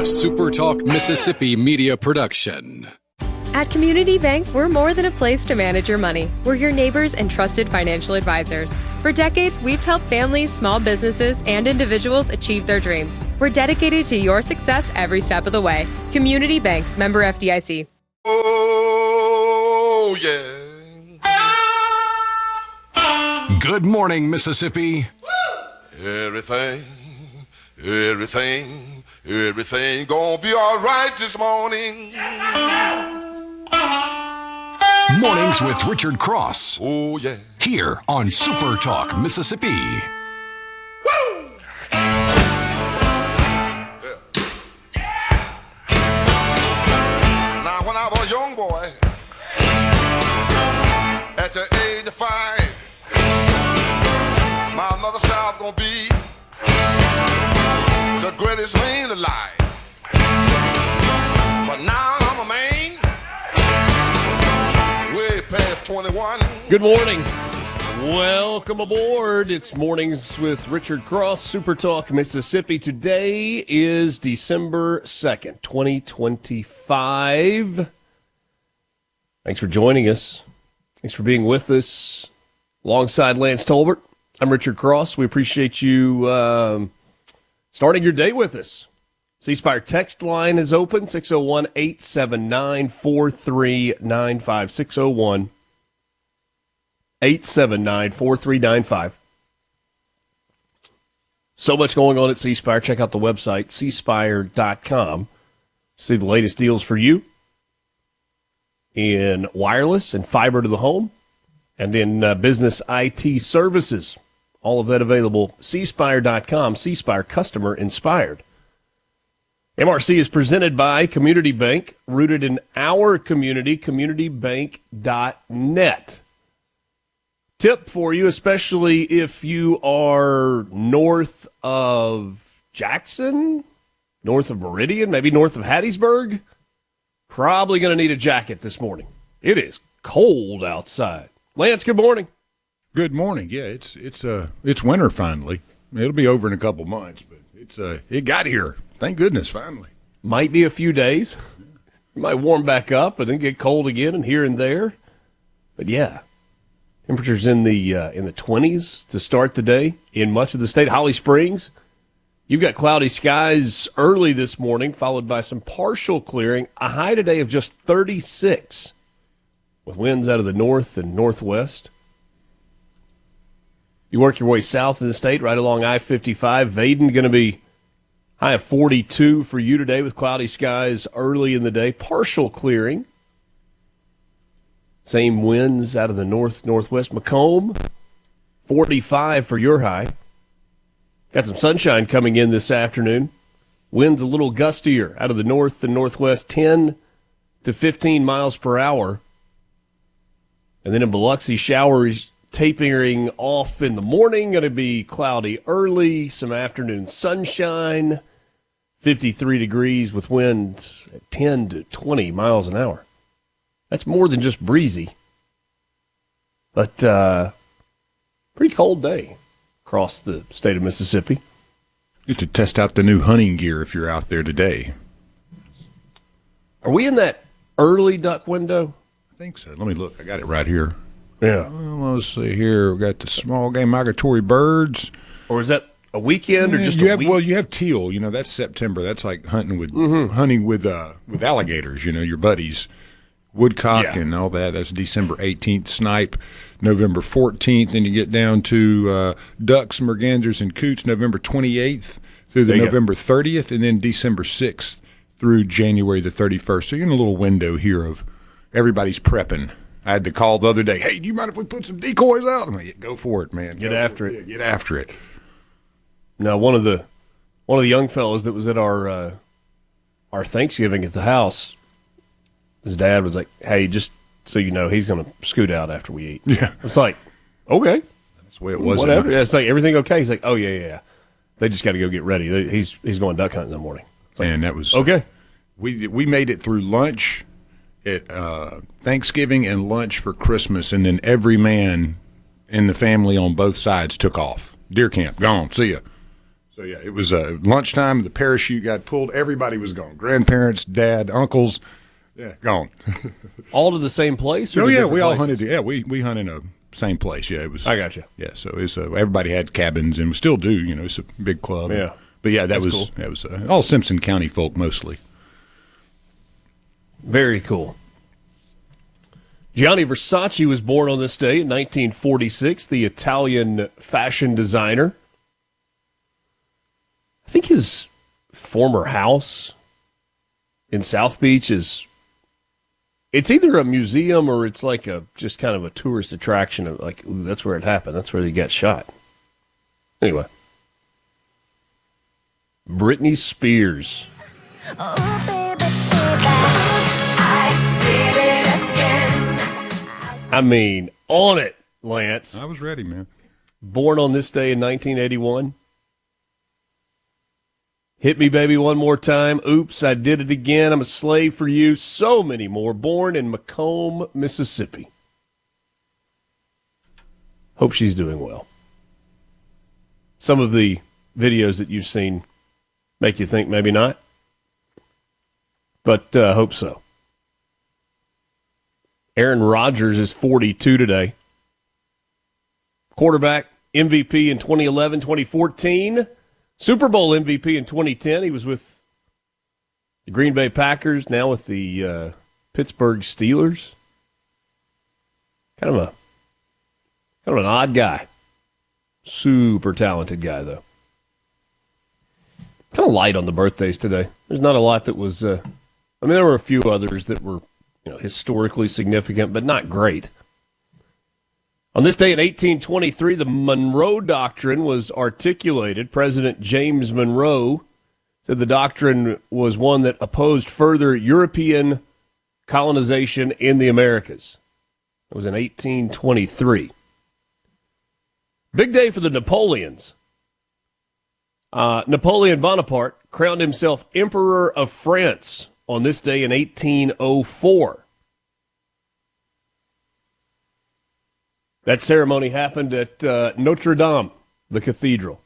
SuperTalk Mississippi media production. At Community Bank, we're more than a place to manage your money. We're your neighbors and trusted financial advisors. For decades, we've helped families, small businesses, and individuals achieve their dreams. We're dedicated to your success every step of the way. Community Bank, member FDIC. Oh, yeah. Good morning, Mississippi. Everything gonna be all right this morning. Mornings with Richard Cross. Oh, yeah. Here on SuperTalk Mississippi. Woo! Now, when I was a young boy, at the age of 5, my mother said I was gonna be the greatest man alive. But now I'm a man, way past 21. Good morning. Welcome aboard. It's Mornings with Richard Cross, SuperTalk Mississippi. Today is December 2nd, 2025. Thanks for joining us. Thanks for being with us. Alongside Lance Tolbert, I'm Richard Cross. We appreciate you starting your day with us. C Spire text line is open, 601-879-4395, 601-879-4395. So much going on at C Spire. Check out the website, cspire.com. See the latest deals for you in wireless and fiber to the home and in business IT services. All of that available, cspire.com, C Spire, customer inspired. MRC is presented by Community Bank, rooted in our community, communitybank.net. Tip for you, especially if you are north of Jackson, north of Meridian, maybe north of Hattiesburg, probably going to need a jacket this morning. It is cold outside. Lance, good morning. Good morning. Yeah, it's winter finally. It'll be over in a couple months, but it got here. Thank goodness, finally. Might be a few days. It might warm back up and then get cold again and here and there. But yeah, temperatures in the 20s to start the day in much of the state. Holly Springs, you've got cloudy skies early this morning, followed by some partial clearing. A high today of just 36, with winds out of the north and northwest. You work your way south in the state, right along I-55. Vaden going to be high of 42 for you today with cloudy skies early in the day. Partial clearing. Same winds out of the north-northwest. Macomb, 45 for your high. Got some sunshine coming in this afternoon. Winds a little gustier out of the north and northwest, 10 to 15 miles per hour. And then in Biloxi, showers tapering off in the morning, going to be cloudy early, some afternoon sunshine, 53 degrees with winds at 10 to 20 miles an hour. That's more than just breezy, but pretty cold day across the state of Mississippi. Get to test out the new hunting gear if you're out there today. Are we in that early duck window? I think so. Let me look. I got it right here. Yeah. Well, let's see here. We got the small game migratory birds. Or is that a weekend or just a week? Well, you have teal. You know, that's September. That's like hunting with alligators. You know, your buddies, woodcock and all that. That's December 18th. Snipe, November 14th. Then you get down to ducks, mergansers, and coots, November 28th through the November 30th, and then December 6th through January the 31st. So you're in a little window here of everybody's prepping. I had to call the other day. Hey, do you mind if we put some decoys out? I'm like, go for it, man. Get after it. Yeah, get after it. Now, one of the young fellows that was at our Thanksgiving at the house, his dad was like, "Hey, just so you know, he's going to scoot out after we eat." Yeah, it's like, okay, that's the way it was. Whatever. It's like everything okay. He's like, "Oh yeah. They just got to go get ready. He's going duck hunting in the morning." Like, and that was okay. We made it through lunch at Thanksgiving and lunch for Christmas, and then every man in the family on both sides took off. Deer camp, gone, see ya. So, yeah, it was lunchtime. The parachute got pulled. Everybody was gone. Grandparents, dad, uncles, gone. All to the same place? Or Oh, yeah, we all places? hunted. Yeah, we hunt in a same place. Yeah, it was. I got you. Yeah, so it was, everybody had cabins and we still do. You know, it's a big club. Yeah. But, yeah, That's was cool. That was all Simpson County folk mostly. Very cool. Gianni Versace was born on this day in 1946, the Italian fashion designer. I think his former house in South Beach it's either a museum or it's like just kind of a tourist attraction of like, ooh, that's where it happened. That's where he got shot. Anyway. Britney Spears. Oh, baby, I did it again. I mean, on it, Lance. I was ready, man. Born on this day in 1981. Hit Me Baby One More Time. Oops, I Did It Again. I'm a Slave for You. So many more. Born in Macomb, Mississippi. Hope she's doing well. Some of the videos that you've seen make you think maybe not. But hope so. Aaron Rodgers is 42 today. Quarterback, MVP in 2011, 2014. Super Bowl MVP in 2010. He was with the Green Bay Packers, now with the Pittsburgh Steelers. Kind of an odd guy. Super talented guy, though. Kind of light on the birthdays today. There's not a lot that was. There were a few others that were, historically significant, but not great. On this day in 1823, the Monroe Doctrine was articulated. President James Monroe said the doctrine was one that opposed further European colonization in the Americas. It was in 1823. Big day for the Napoleons. Napoleon Bonaparte crowned himself Emperor of France on this day in 1804. That ceremony happened at Notre Dame, the cathedral.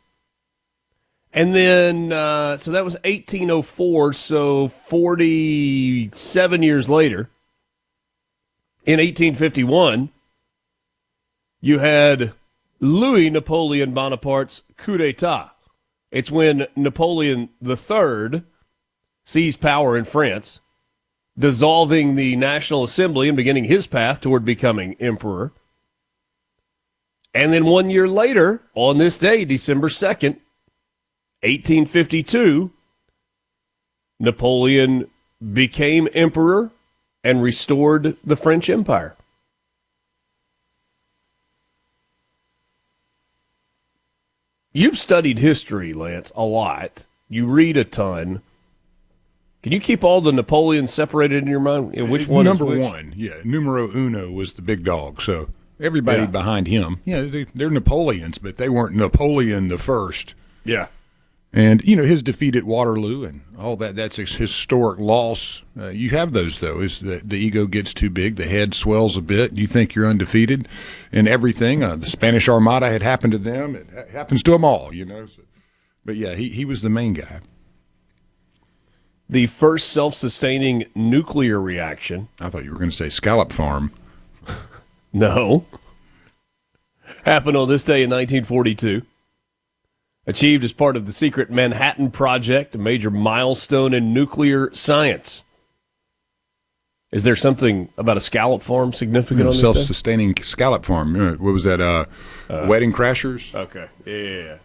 And then, so that was 1804, so 47 years later, in 1851, you had Louis Napoleon Bonaparte's coup d'etat. It's when Napoleon III seized power in France, dissolving the National Assembly and beginning his path toward becoming emperor. And then 1 year later, on this day, December 2nd, 1852, Napoleon became emperor and restored the French Empire. You've studied history, Lance, a lot. You read a ton. Can you keep all the Napoleons separated in your mind? Which one Number is which? one, numero uno was the big dog, so everybody behind him, they're Napoleons, but they weren't Napoleon the First. Yeah. And, his defeat at Waterloo and all that, that's a historic loss. You have those, though, is that the ego gets too big, the head swells a bit, you think you're undefeated and everything. The Spanish Armada had happened to them. It happens to them all, So, but, yeah, he was the main guy. The first self-sustaining nuclear reaction. I thought you were going to say scallop farm. No. Happened on this day in 1942. Achieved as part of the secret Manhattan Project, a major milestone in nuclear science. Is there something about a scallop farm significant on this day? Self-sustaining scallop farm. What was that? Wedding Crashers? Okay. Yeah.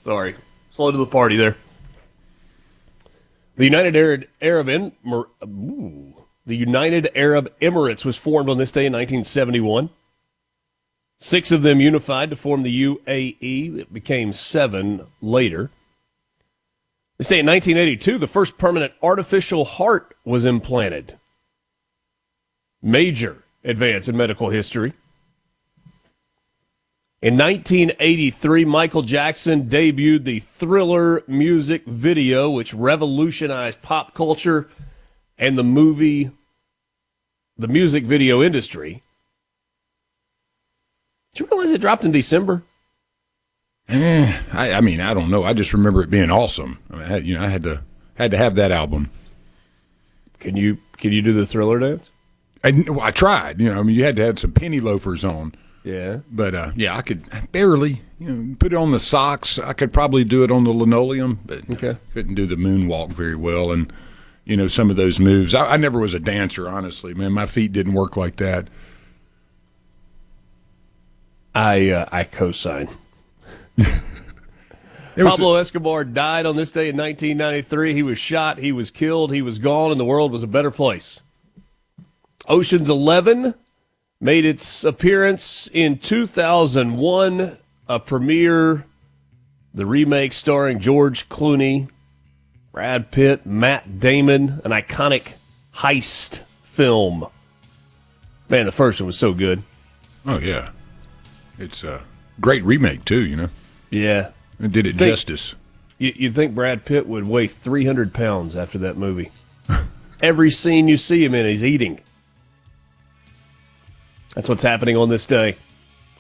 Sorry. Slow to the party there. The United Arab Emirates was formed on this day in 1971. 6 of them unified to form the UAE. It became 7 later. This day in 1982, the first permanent artificial heart was implanted. Major advance in medical history. In 1983, Michael Jackson debuted the Thriller music video, which revolutionized pop culture and the music video industry. Did you realize it dropped in December? I mean, I don't know. I just remember it being awesome. I mean, I had to have that album. Can you do the Thriller dance? I tried. I mean, you had to have some penny loafers on. Yeah. But, I could barely, put it on the socks. I could probably do it on the linoleum, but couldn't do the moonwalk very well. And, some of those moves. I never was a dancer, honestly. Man, my feet didn't work like that. I co-sign. Pablo Escobar died on this day in 1993. He was shot, he was killed, he was gone, and the world was a better place. Ocean's 11 made its appearance in 2001, a premiere, the remake starring George Clooney, Brad Pitt, Matt Damon, an iconic heist film. Man, the first one was so good. Oh, yeah. It's a great remake, too, Yeah. It did it justice. You'd think Brad Pitt would weigh 300 pounds after that movie. Every scene you see him in, he's eating. That's what's happening on this day,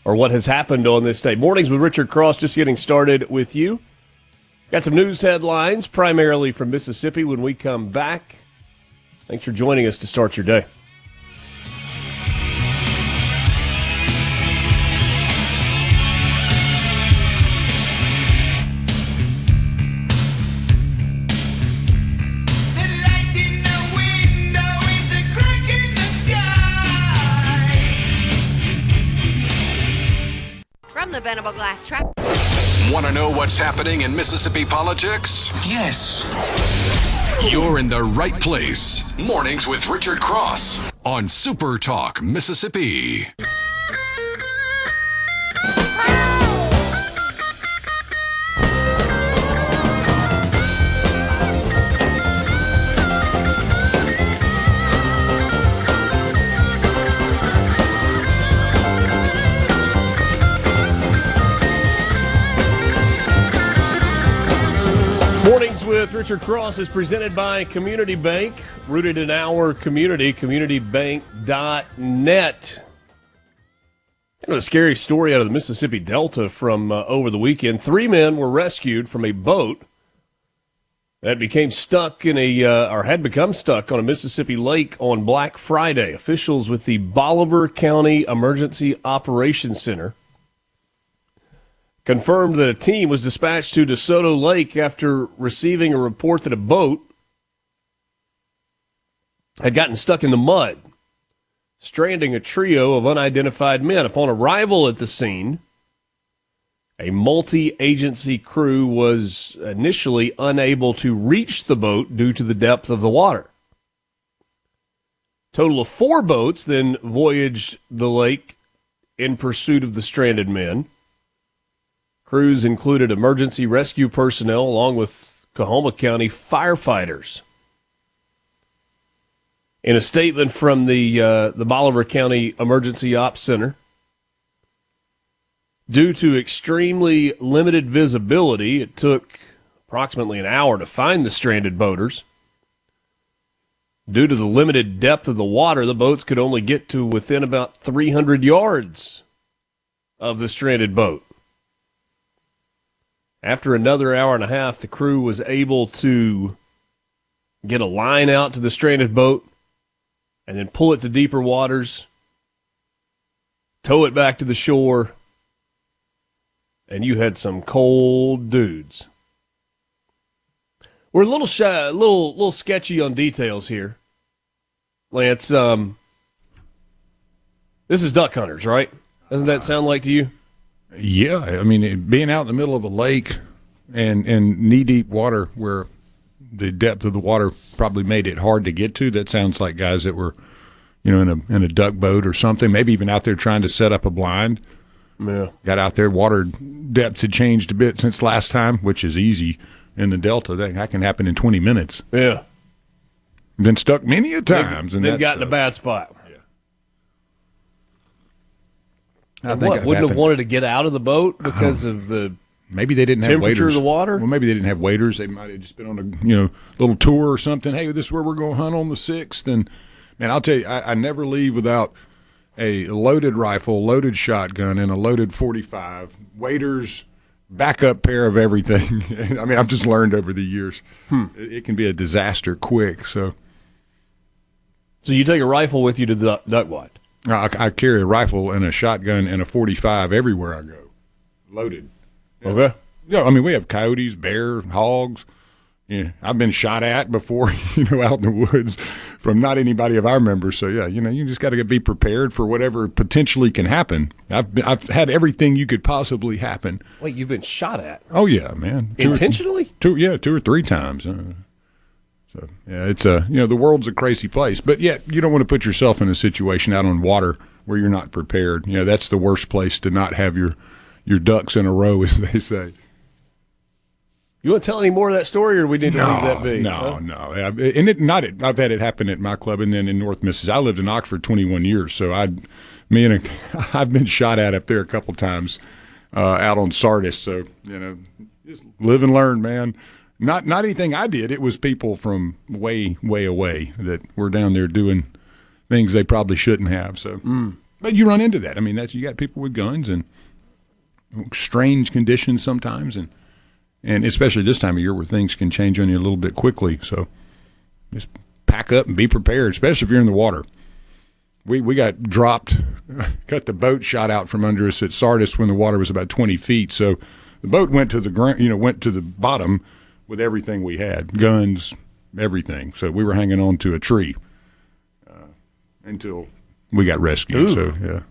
or what has happened on this day. Mornings with Richard Cross, just getting started with you. Got some news headlines, primarily from Mississippi, when we come back. Thanks for joining us to start your day. From the Bendable Glass Trap. Want to know what's happening in Mississippi politics? Yes. You're in the right place. Mornings with Richard Cross on Super Talk, Mississippi. Mornings with Richard Cross is presented by Community Bank, rooted in our community, communitybank.net. A scary story out of the Mississippi Delta from over the weekend. 3 men were rescued from a boat that became stuck had become stuck on a Mississippi lake on Black Friday. Officials with the Bolivar County Emergency Operations Center confirmed that a team was dispatched to DeSoto Lake after receiving a report that a boat had gotten stuck in the mud, stranding a trio of unidentified men. Upon arrival at the scene, a multi-agency crew was initially unable to reach the boat due to the depth of the water. A total of 4 boats then voyaged the lake in pursuit of the stranded men. Crews included emergency rescue personnel along with Coahoma County firefighters. In a statement from the Bolivar County Emergency Ops Center, due to extremely limited visibility, it took approximately an hour to find the stranded boaters. Due to the limited depth of the water, the boats could only get to within about 300 yards of the stranded boat. After another hour and a half, the crew was able to get a line out to the stranded boat and then pull it to deeper waters, tow it back to the shore, and you had some cold dudes. We're a little shy, little sketchy on details here, Lance. This is duck hunters, right? Doesn't that sound like to you? Yeah, I mean, being out in the middle of a lake and knee-deep water where the depth of the water probably made it hard to get to, that sounds like guys that were, in a duck boat or something, maybe even out there trying to set up a blind. Yeah. Got out there, water depths had changed a bit since last time, which is easy in the Delta. That can happen in 20 minutes. Yeah. Been stuck many a times. They've gotten a bad spot. I think wouldn't have wanted to get out of the boat because of the maybe they didn't have temperature waiters. of the water? Well, maybe they didn't have waiters. They might have just been on a little tour or something. Hey, this is where we're going to hunt on the 6th. And man, I'll tell you, I never leave without a loaded rifle, loaded shotgun, and a loaded .45. Waiters, backup pair of everything. I mean, I've just learned over the years. It can be a disaster quick. So you take a rifle with you to the duck blind? I carry a rifle and a shotgun and a .45 everywhere I go, loaded. Okay. Yeah, I mean, we have coyotes, bear, hogs. Yeah, I've been shot at before, out in the woods from not anybody of our members. So, yeah, you just got to be prepared for whatever potentially can happen. I've had everything you could possibly happen. Wait, you've been shot at? Oh, yeah, man. Intentionally? Two or three times. So, yeah, it's the world's a crazy place. But, yet, you don't want to put yourself in a situation out on water where you're not prepared. That's the worst place to not have your ducks in a row, as they say. You want to tell any more of that story, or we need to leave that be? No. I've had it happen at my club, and then in North Mississippi. I lived in Oxford 21 years, so I've been shot at up there a couple times out on Sardis. So just live and learn, man. Not anything I did. It was people from way, way away that were down there doing things they probably shouldn't have. So, but you run into that. I mean, you got people with guns and strange conditions sometimes, and especially this time of year where things can change on you a little bit quickly. So just pack up and be prepared, especially if you're in the water. We got dropped, got the boat shot out from under us at Sardis when the water was about 20 feet. So the boat went to the ground, went to the bottom with everything we had, guns, everything. So we were hanging on to a tree until we got rescued. Ooh. So, yeah.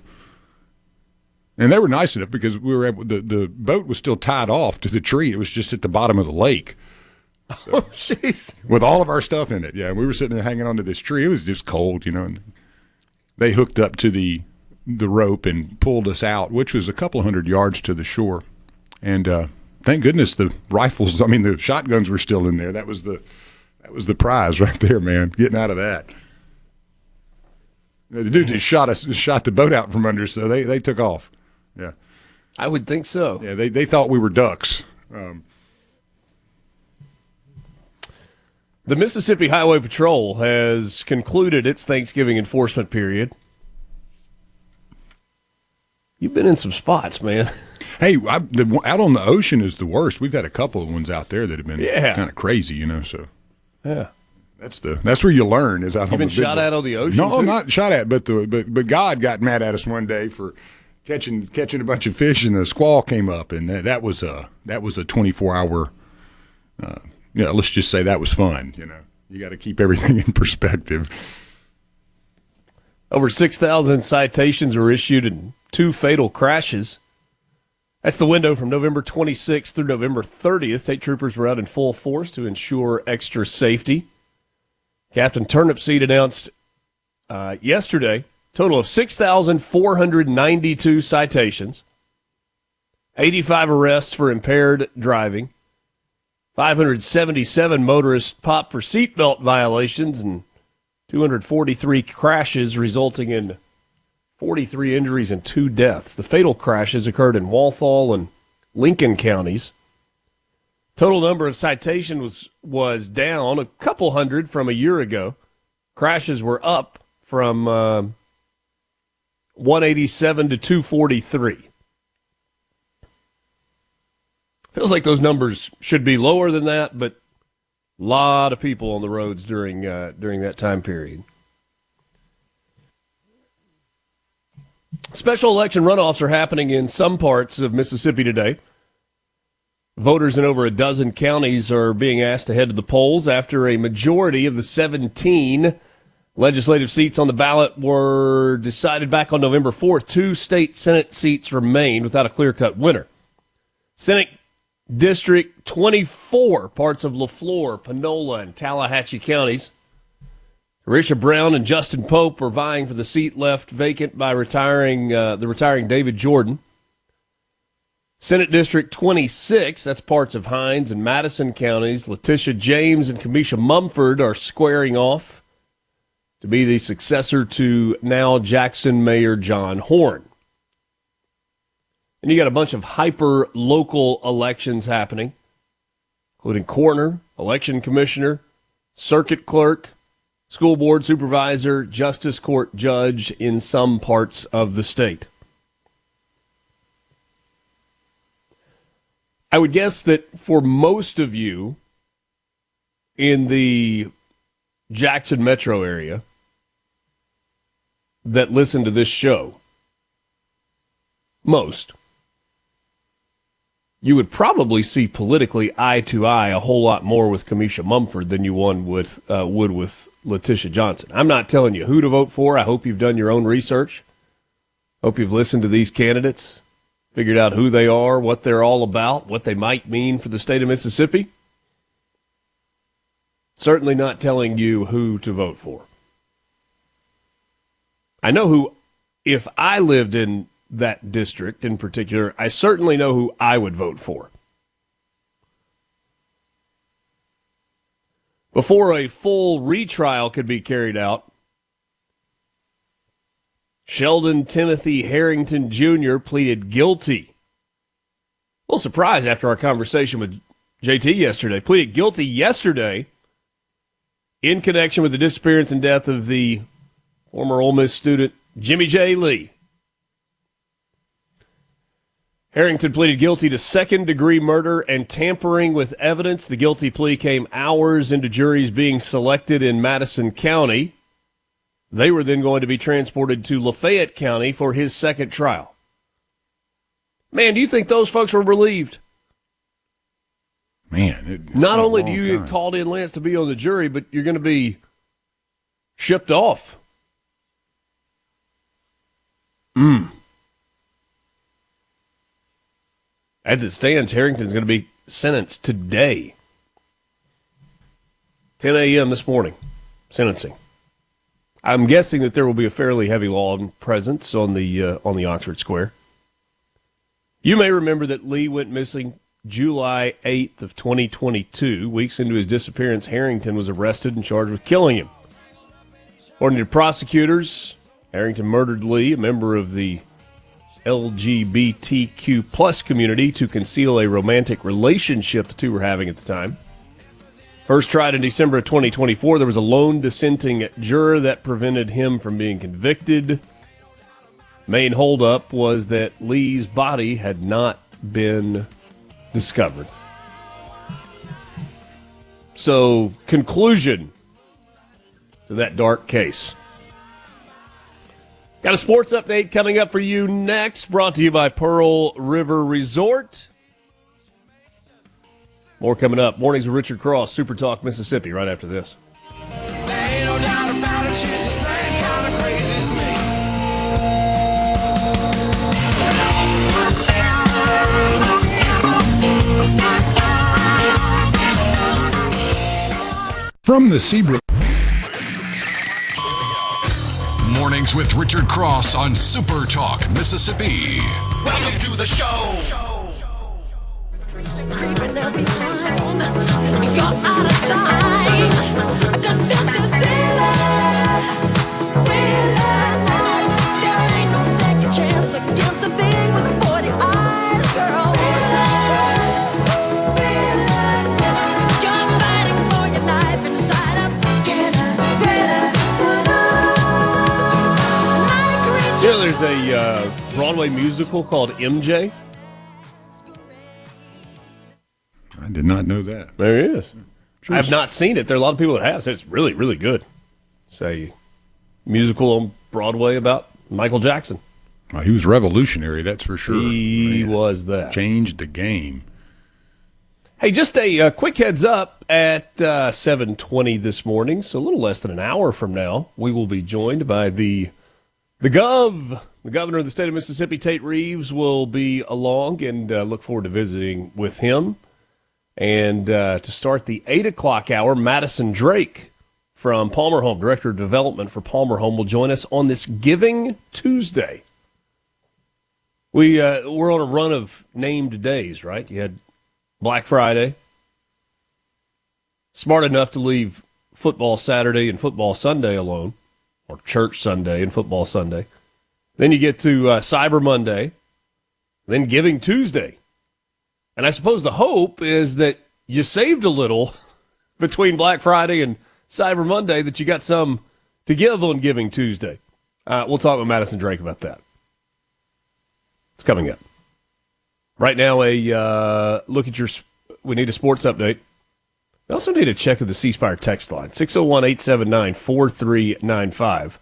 And they were nice enough because we were able. The boat was still tied off to the tree. It was just at the bottom of the lake. So, oh, jeez. With all of our stuff in it. Yeah, we were sitting there hanging onto this tree. It was just cold, And they hooked up to the rope and pulled us out, which was a couple hundred yards to the shore. And thank goodness the rifles. The shotguns were still in there. That was the prize right there, man. Getting out of that. The dude just shot the boat out from under, so they took off. Yeah, I would think so. Yeah, they thought we were ducks. The Mississippi Highway Patrol has concluded its Thanksgiving enforcement period. You've been in some spots, man. Hey, out on the ocean is the worst. We've had a couple of ones out there that have been kind of crazy, So yeah, that's where you learn is out on the. You've been shot at on the ocean. No, too? Not shot at, but God got mad at us one day for catching a bunch of fish, and a squall came up, and that was a 24-hour. Let's just say that was fun. You got to keep everything in perspective. Over 6,000 citations were issued and 2 fatal crashes. That's the window from November 26th through November 30th. State troopers were out in full force to ensure extra safety. Captain Turnipseed announced yesterday total of 6,492 citations, 85 arrests for impaired driving, 577 motorists popped for seatbelt violations, and 243 crashes resulting in 43 injuries and 2 deaths. The fatal crashes occurred in Walthall and Lincoln counties. Total number of citations was down a couple hundred from a year ago. Crashes were up from 187 to 243. Feels like those numbers should be lower than that, but a lot of people on the roads during that time period. Special election runoffs are happening in some parts of Mississippi today. Voters in over a dozen counties are being asked to head to the polls after a majority of the 17 legislative seats on the ballot were decided back on November 4th. 2 state Senate seats remain without a clear-cut winner. Senate District 24, parts of LaFleur, Panola, and Tallahatchie counties. Risha Brown and Justin Pope are vying for the seat left vacant by retiring David Jordan. Senate District 26, that's parts of Hinds and Madison counties. Letitia James and Kamisha Mumford are squaring off to be the successor to now Jackson Mayor John Horn. And you got a bunch of hyper-local elections happening, including coroner, election commissioner, circuit clerk, school board supervisor, justice court judge in some parts of the state. I would guess that for most of you in the Jackson metro area that listen to this show, most, you would probably see politically eye to eye a whole lot more with Kamisha Mumford than you would with Letitia Johnson. I'm not telling you who to vote for. I hope you've done your own research. Hope you've listened to these candidates, figured out who they are, what they're all about, what they might mean for the state of Mississippi. Certainly not telling you who to vote for. I know who, if I lived in that district in particular, I certainly know who I would vote for. Before a full retrial could be carried out, Sheldon Timothy Harrington Jr. pleaded guilty. A little surprised after our conversation with JT yesterday. Pleaded guilty yesterday in connection with the disappearance and death of the former Ole Miss student Jimmy J. Lee. Harrington pleaded guilty to second-degree murder and tampering with evidence. The guilty plea came hours into juries being selected in Madison County. They were then going to be transported to Lafayette County for his second trial. Man, do you think those folks were relieved? Man. Not only do you get called in, Lance, to be on the jury, but you're going to be shipped off. As it stands, Harrington's going to be sentenced today. 10 a.m. this morning, sentencing. I'm guessing that there will be a fairly heavy law presence on the Oxford Square. You may remember that Lee went missing July 8th of 2022. Weeks into his disappearance, Harrington was arrested and charged with killing him. According to prosecutors, Harrington murdered Lee, a member of the LGBTQ plus community, to conceal a romantic relationship the two were having at the time. First tried in December of 2024, there was a lone dissenting juror that prevented him from being convicted. Main holdup was that Lee's body had not been discovered. So, conclusion to that dark case. Got a sports update coming up for you next, brought to you by Pearl River Resort. More coming up. Mornings with Richard Cross, Super Talk, Mississippi, right after this. Ain't no doubt about it, she's the same kind of crazy as me. From the Seabrook. Mornings with Richard Cross on Super Talk, Mississippi. Welcome to the show. Creeping every time you're out of time. I got this feeling. There ain't no second chance against the thing with the 40 eyes, girl. You're fighting for your life inside of There's a Broadway musical called MJ. I did not know that. There it is. I have not seen it. There are a lot of people that have. So it's really, really good. It's a musical on Broadway about Michael Jackson. Well, he was revolutionary, that's for sure. He was that. Changed the game. Hey, just a quick heads up at 7:20 this morning, so a little less than an hour from now, we will be joined by the governor of the state of Mississippi. Tate Reeves will be along, and look forward to visiting with him. And to start the 8 o'clock hour, Madison Drake from Palmer Home, Director of Development for Palmer Home, will join us on this Giving Tuesday. We're on a run of named days, right? You had Black Friday. Smart enough to leave football Saturday and football Sunday alone, or church Sunday and football Sunday. Then you get to Cyber Monday, then Giving Tuesday. And I suppose the hope is that you saved a little between Black Friday and Cyber Monday, that you got some to give on Giving Tuesday. We'll talk with Madison Drake about that. It's coming up Right now, look at we need a sports update. We also need a check of the C Spire text line, 601-879-4395.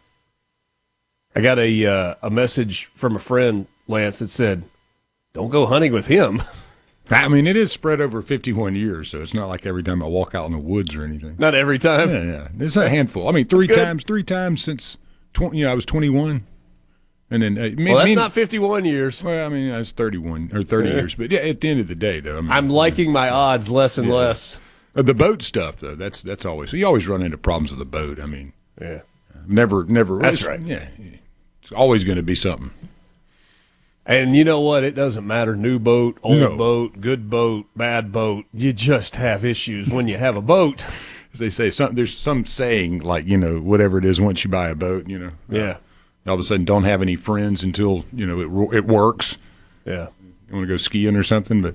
I got a message from a friend, Lance, that said, don't go hunting with him. I mean, it is spread over 51 years, so it's not like every time I walk out in the woods or anything. Not every time? Yeah. It's a handful. I mean, three times since I was 21. And then that's not 51 years. Well, I mean, I was 31 or 30 years. But yeah, at the end of the day, though. I mean, I'm liking my odds less and less. The boat stuff, though, that's always – you always run into problems with the boat. I mean, yeah. Never. That's right. Yeah. It's always going to be something. And you know what? It doesn't matter. New boat, old boat, good boat, bad boat. You just have issues when you have a boat. As they say, there's some saying like, whatever it is, once you buy a boat, Yeah. All of a sudden don't have any friends until, it works. Yeah. You want to go skiing or something, but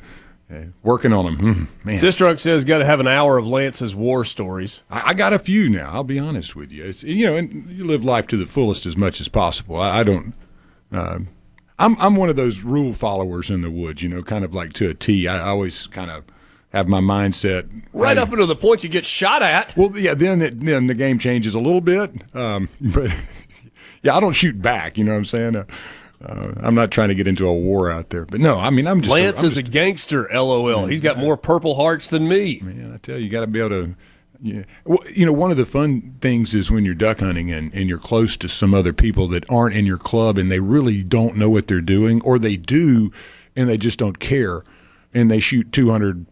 working on them, man. Sistrunk says got to have an hour of Lance's war stories. I got a few now, I'll be honest with you. It's, and you live life to the fullest as much as possible. I don't I'm one of those rule followers in the woods, kind of like to a T. I always kind of have my mindset right up until the point you get shot at. Well, yeah, then the game changes a little bit. But yeah, I don't shoot back. You know what I'm saying? I'm not trying to get into a war out there. But no, I mean, I'm just Lance is a gangster. LOL. He's got more Purple Hearts than me. Man, I tell you, you got to be able to. Yeah. Well, one of the fun things is when you're duck hunting and you're close to some other people that aren't in your club and they really don't know what they're doing, or they do and they just don't care, and they shoot 200,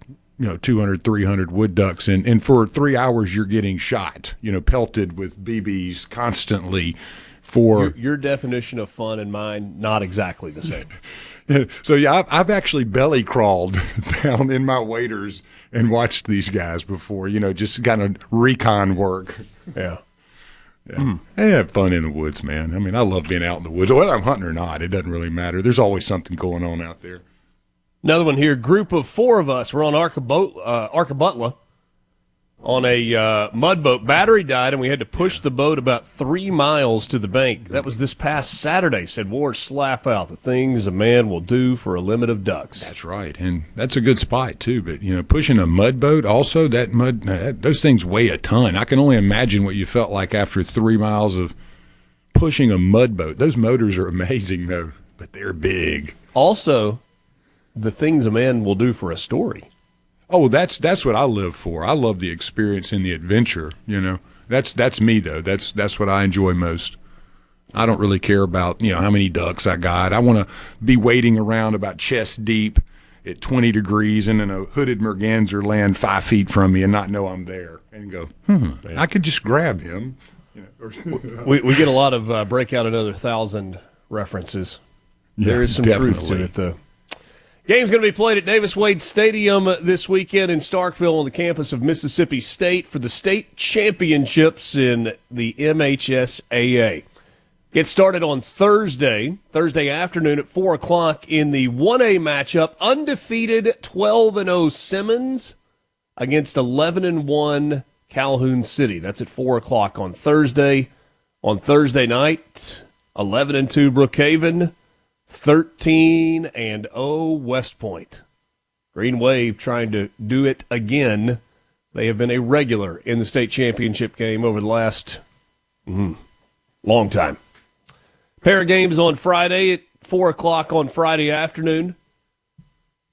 300 wood ducks, and for 3 hours you're getting shot, pelted with BBs constantly. For your definition of fun and mine, not exactly the same. So yeah, I've actually belly crawled down in my waders and watched these guys before, just kind of recon work. Yeah. I have fun in the woods, man. I mean, I love being out in the woods. Whether I'm hunting or not, it doesn't really matter. There's always something going on out there. Another one here. Group of 4 of us. We're on Arkabutla on a mud boat. Battery died, and we had to push the boat about 3 miles to the bank. That was this past Saturday, said Ward Slap Out. The things a man will do for a limit of ducks. That's right, and that's a good spot, too. But, pushing a mud boat, also, those things weigh a ton. I can only imagine what you felt like after 3 miles of pushing a mud boat. Those motors are amazing, though, but they're big. Also, the things a man will do for a story. Oh, that's what I live for. I love the experience and the adventure. That's me though. That's what I enjoy most. I don't really care about how many ducks I got. I want to be wading around about chest deep at 20 degrees, and then a hooded merganser land 5 feet from me and not know I'm there, and go, I could just grab him. We get a lot of breakout another 1,000 references. There is some truth to it though. Game's going to be played at Davis Wade Stadium this weekend in Starkville on the campus of Mississippi State for the state championships in the MHSAA. Get started on Thursday afternoon at 4 o'clock in the 1A matchup. Undefeated 12-0 Simmons against 11-1 Calhoun City. That's at 4 o'clock on Thursday. On Thursday night, 11-2 Brookhaven. 13-0 West Point. Green Wave trying to do it again. They have been a regular in the state championship game over the last long time. Pair of games on Friday at 4 o'clock on Friday afternoon.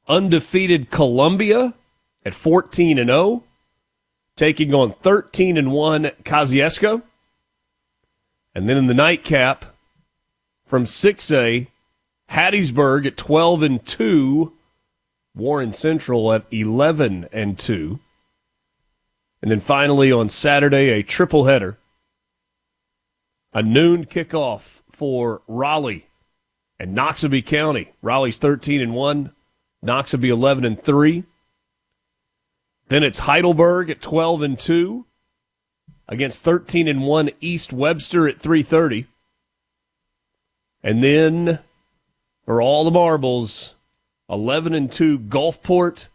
Undefeated Columbia at 14-0, taking on 13-1 Kosciuszko. And then in the nightcap from 6A, Hattiesburg at 12-2, Warren Central at 11-2. And then finally on Saturday, a triple header. A noon kickoff for Raleigh and Noxubee County. Raleigh's 13-1, Noxubee 11-3. Then it's Heidelberg at 12-2 against 13-1 East Webster at 3:30. And then for all the marbles, 11-2 Gulfport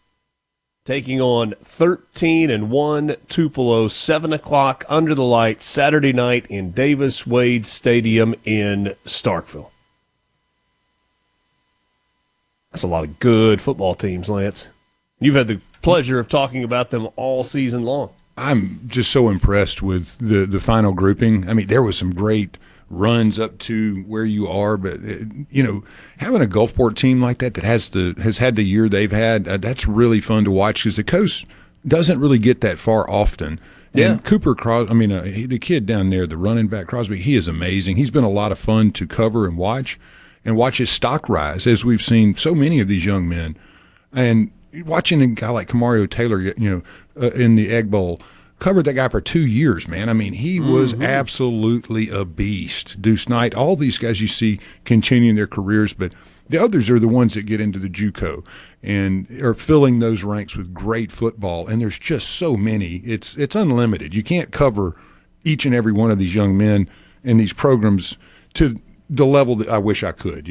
taking on 13-1 Tupelo, 7 o'clock under the lights Saturday night in Davis Wade Stadium in Starkville. That's a lot of good football teams, Lance. You've had the pleasure of talking about them all season long. I'm just so impressed with the final grouping. I mean, there was some great runs up to where you are, but having a Gulfport team like that has had the year they've had, that's really fun to watch because the coast doesn't really get that far often. And Cooper Crosby, the kid down there, the running back Crosby, he is amazing. He's been a lot of fun to cover and watch his stock rise as we've seen so many of these young men. And watching a guy like Kamario Taylor, in the Egg Bowl, covered that guy for 2 years, man. I mean, he was absolutely a beast. Deuce Knight, all these guys you see continuing their careers, but the others are the ones that get into the JUCO and are filling those ranks with great football. And there's just so many. It's unlimited. You can't cover each and every one of these young men in these programs to the level that I wish I could,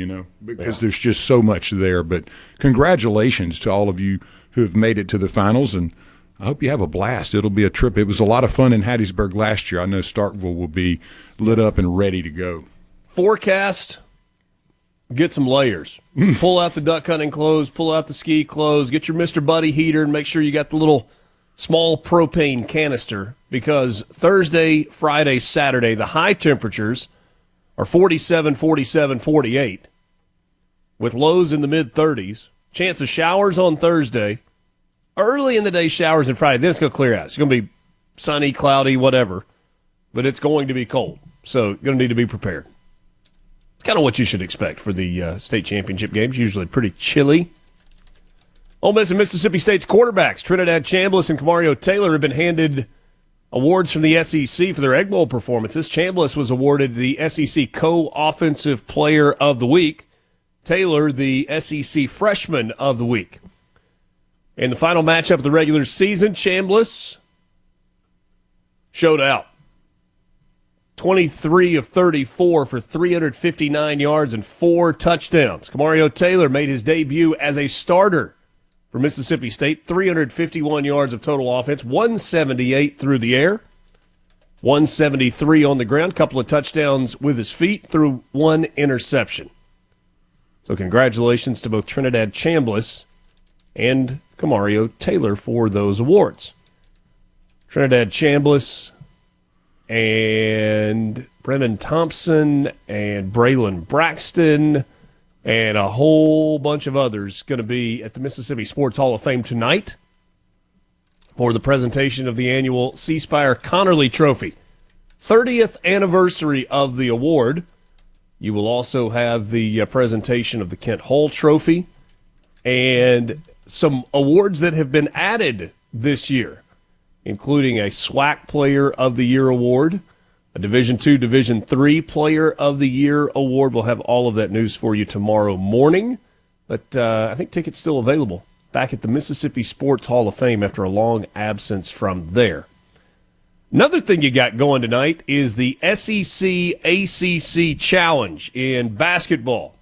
because there's just so much there. But congratulations to all of you who have made it to the finals, and I hope you have a blast. It'll be a trip. It was a lot of fun in Hattiesburg last year. I know Starkville will be lit up and ready to go. Forecast, get some layers. Pull out the duck hunting clothes, pull out the ski clothes, get your Mr. Buddy heater, and make sure you got the little small propane canister, because Thursday, Friday, Saturday, the high temperatures are 47, 47, 48, with lows in the mid-30s. Chance of showers on Thursday. Early in the day, showers on Friday. Then it's going to clear out. It's going to be sunny, cloudy, whatever, but it's going to be cold. So you're going to need to be prepared. It's kind of what you should expect for the state championship games, usually pretty chilly. Ole Miss and Mississippi State's quarterbacks, Trinidad Chambliss and Kamario Taylor, have been handed awards from the SEC for their Egg Bowl performances. Chambliss was awarded the SEC Co-Offensive Player of the Week. Taylor, the SEC Freshman of the Week. In the final matchup of the regular season, Chambliss showed out. 23 of 34 for 359 yards and 4 touchdowns. Kamario Taylor made his debut as a starter for Mississippi State. 351 yards of total offense, 178 through the air, 173 on the ground, couple of touchdowns with his feet, threw 1 interception. So congratulations to both Trinidad Chambliss and Kamario Taylor for those awards. Trinidad Chambliss and Brennan Thompson and Braylon Braxton and a whole bunch of others going to be at the Mississippi Sports Hall of Fame tonight for the presentation of the annual C. Spire Connerly Trophy. 30th anniversary of the award. You will also have the presentation of the Kent Hull Trophy and some awards that have been added this year, including a SWAC Player of the Year award, a Division II, Division III Player of the Year award. We'll have all of that news for you tomorrow morning, but I think tickets still available back at the Mississippi Sports Hall of Fame after a long absence from there. Another thing you got going tonight is the SEC ACC Challenge in basketball.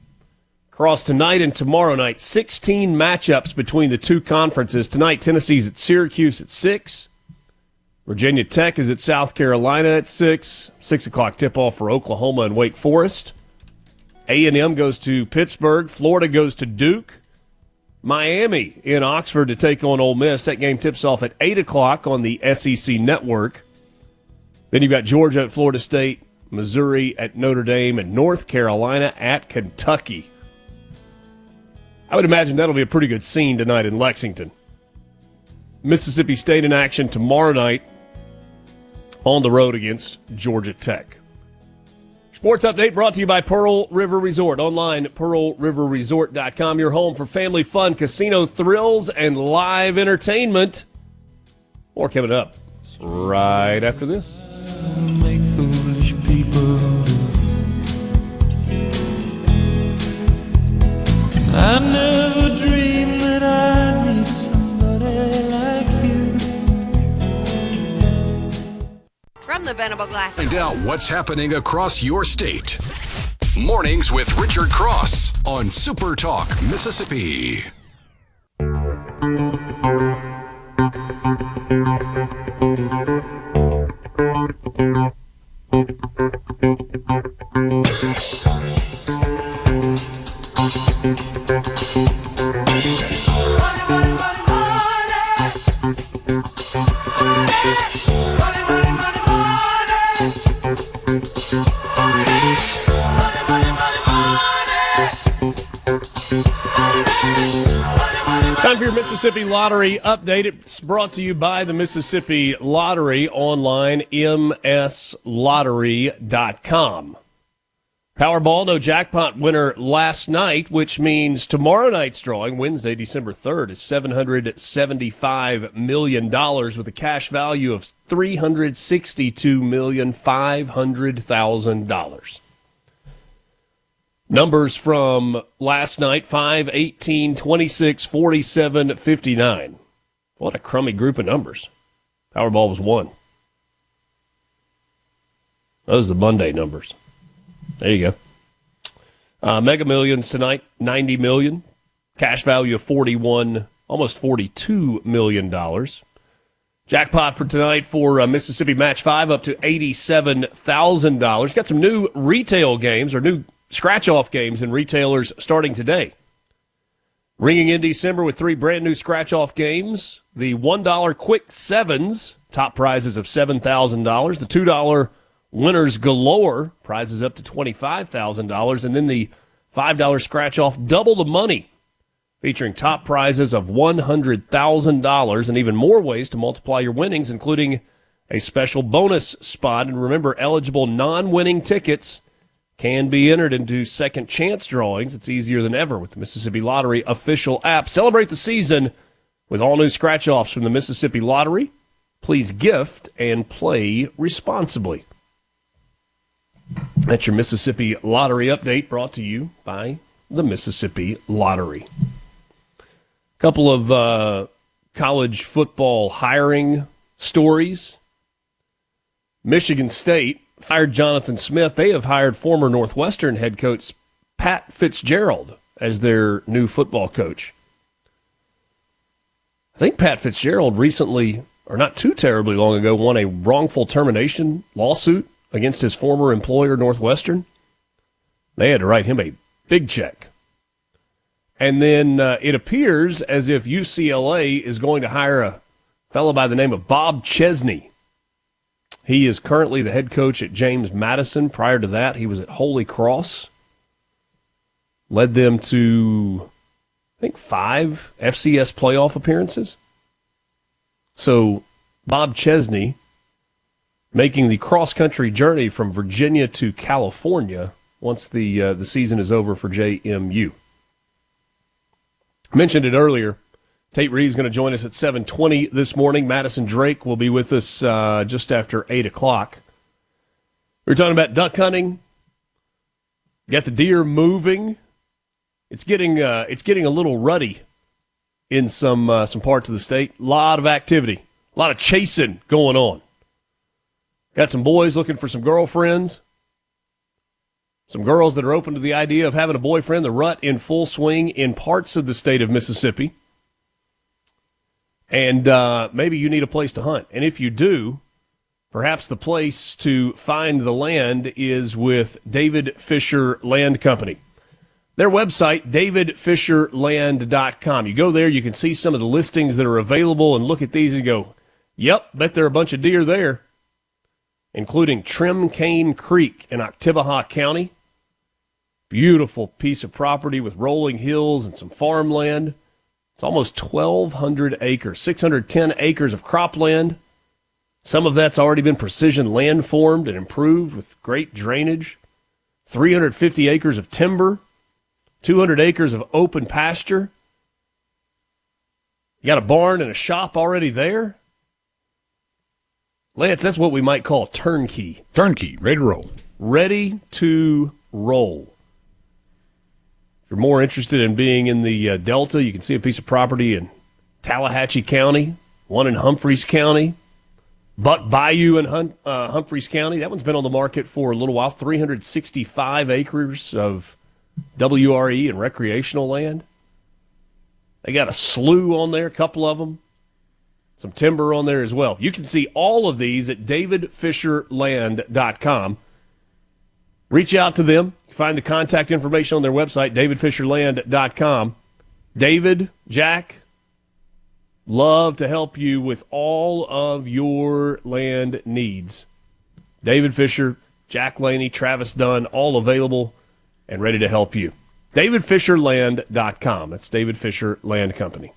Across tonight and tomorrow night, 16 matchups between the two conferences. Tonight, Tennessee's at Syracuse at 6. Virginia Tech is at South Carolina at 6. 6 o'clock tip-off for Oklahoma and Wake Forest. A&M goes to Pittsburgh. Florida goes to Duke. Miami in Oxford to take on Ole Miss. That game tips off at 8 o'clock on the SEC Network. Then you've got Georgia at Florida State, Missouri at Notre Dame, and North Carolina at Kentucky. I would imagine that'll be a pretty good scene tonight in Lexington. Mississippi State in action tomorrow night on the road against Georgia Tech. Sports Update brought to you by Pearl River Resort. Online at pearlriverresort.com. Your home for family fun, casino thrills, and live entertainment. More coming up right after this. Make foolish people do. I never dreamed that I'd meet somebody like you. From the Venable Glass. Find out what's happening across your state. Mornings with Richard Cross on SuperTalk Mississippi. for your Mississippi Lottery update. It's brought to you by the Mississippi Lottery online, mslottery.com. Powerball, no jackpot winner last night, which means tomorrow night's drawing, Wednesday, December 3rd, is $775 million with a cash value of $362,500,000. Numbers from last night, 5, 18, 26, 47, 59. What a crummy group of numbers. Powerball was 1. Those are the Monday numbers. There you go. Mega Millions tonight, $90 million. Cash value of $41, almost $42 million. Jackpot for tonight for Mississippi Match 5 up to $87,000. Got some new retail games or new scratch-off games in retailers starting today. Ringing in December with 3 brand new scratch-off games. The $1 Quick Sevens, top prizes of $7,000. The $2 Winners Galore, prizes up to $25,000. And then the $5 scratch-off Double the Money, featuring top prizes of $100,000 and even more ways to multiply your winnings, including a special bonus spot. And remember, eligible non-winning tickets can be entered into second chance drawings. It's easier than ever with the Mississippi Lottery official app. Celebrate the season with all new scratch-offs from the Mississippi Lottery. Please gift and play responsibly. That's your Mississippi Lottery update brought to you by the Mississippi Lottery. A couple of college football hiring stories. Michigan State fired Jonathan Smith. They have hired former Northwestern head coach Pat Fitzgerald as their new football coach. I think Pat Fitzgerald recently, or not too terribly long ago, won a wrongful termination lawsuit against his former employer, Northwestern. They had to write him a big check. And then it appears as if UCLA is going to hire a fellow by the name of Bob Chesney. He is currently the head coach at James Madison. Prior to that, he was at Holy Cross. Led them to, I think, 5 FCS playoff appearances. So Bob Chesney making the cross-country journey from Virginia to California once the season is over for JMU. I mentioned it earlier. Tate Reeves is going to join us at 7:20 this morning. Madison Drake will be with us just after 8 o'clock. We were talking about duck hunting. Got the deer moving. It's getting a little ruddy in some parts of the state. A lot of activity. A lot of chasing going on. Got some boys looking for some girlfriends. Some girls that are open to the idea of having a boyfriend. The rut in full swing in parts of the state of Mississippi. And maybe you need a place to hunt. And if you do, perhaps the place to find the land is with David Fisher Land Company. Their website, davidfisherland.com. You go there, you can see some of the listings that are available and look at these and go, yep, bet there are a bunch of deer there, including Trim Cane Creek in Oktibbeha County. Beautiful piece of property with rolling hills and some farmland. It's almost 1,200 acres, 610 acres of cropland. Some of that's already been precision landformed and improved with great drainage. 350 acres of timber, 200 acres of open pasture. You got a barn and a shop already there. Lance, that's what we might call turnkey. Turnkey, ready to roll. Ready to roll. If you're more interested in being in the Delta, you can see a piece of property in Tallahatchie County, one in Humphreys County, Buck Bayou in Humphreys County. That one's been on the market for a little while. 365 acres of WRE and recreational land. They got a slough on there, a couple of them. Some timber on there as well. You can see all of these at davidfisherland.com. Reach out to them. Find the contact information on their website, davidfisherland.com. David, Jack, love to help you with all of your land needs. David Fisher, Jack Laney, Travis Dunn, all available and ready to help you. davidfisherland.com. That's David Fisher Land Company.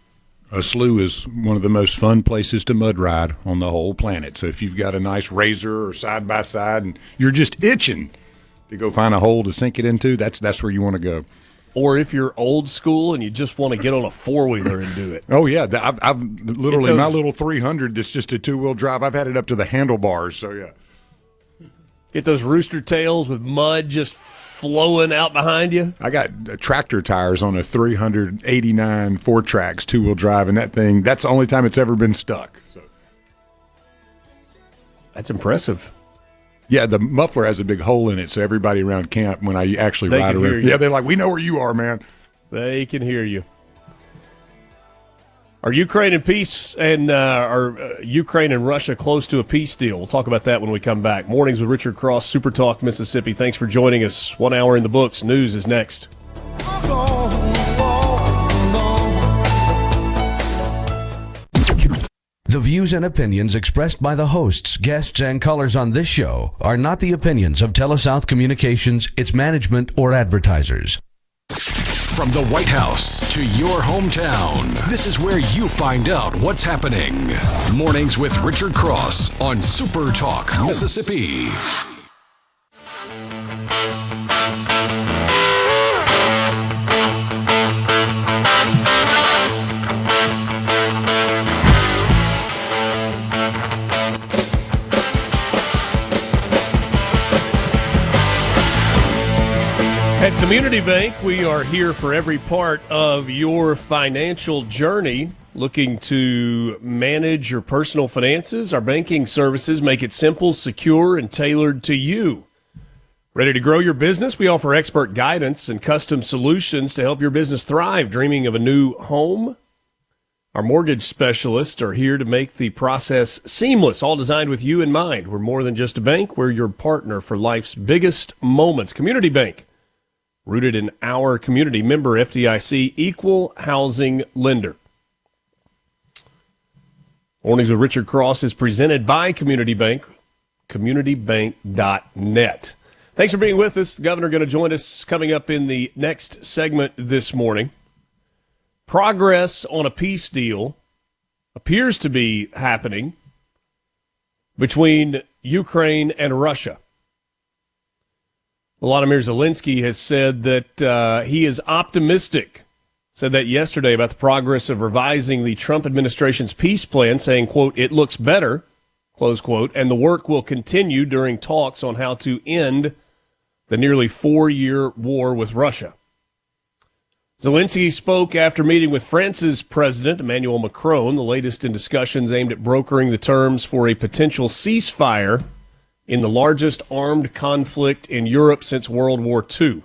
A slough is one of the most fun places to mud ride on the whole planet. So if you've got a nice razor or side-by-side and you're just itching to go find a hole to sink it into, that's where you want to go. Or if you're old school and you just want to get on a four-wheeler and do it. Oh, yeah. I've literally, my little 300 that's just a two-wheel drive, I've had it up to the handlebars, so yeah. Get those rooster tails with mud just flowing out behind you. I got tractor tires on a 389 4-Trax two-wheel drive, and that's the only time it's ever been stuck. So that's impressive. Yeah, the muffler has a big hole in it, so everybody around camp, when I actually they ride around, they're like, we know where you are, man. They can hear you. Are Ukraine and Ukraine and Russia close to a peace deal? We'll talk about that when we come back. Mornings with Richard Cross, Super Talk, Mississippi. Thanks for joining us. 1 hour in the books. News is next. The views and opinions expressed by the hosts, guests, and callers on this show are not the opinions of TeleSouth Communications, its management, or advertisers. From the White House to your hometown, this is where you find out what's happening. Mornings with Richard Cross on Super Talk, Mississippi. At Community Bank, we are here for every part of your financial journey. Looking to manage your personal finances, our banking services make it simple, secure, and tailored to you. Ready to grow your business? We offer expert guidance and custom solutions to help your business thrive. Dreaming of a new home? Our mortgage specialists are here to make the process seamless, all designed with you in mind. We're more than just a bank. We're your partner for life's biggest moments. Community Bank. Rooted in our community, member FDIC, equal housing lender. Mornings with Richard Cross is presented by Community Bank, communitybank.net. Thanks for being with us. The governor going to join us coming up in the next segment this morning. Progress on a peace deal appears to be happening between Ukraine and Russia. Vladimir Zelensky has said that he is optimistic, said that yesterday about the progress of revising the Trump administration's peace plan, saying, quote, it looks better, close quote, and the work will continue during talks on how to end the nearly 4-year war with Russia. Zelensky spoke after meeting with France's President Emmanuel Macron, the latest in discussions aimed at brokering the terms for a potential ceasefire in the largest armed conflict in Europe since World War II.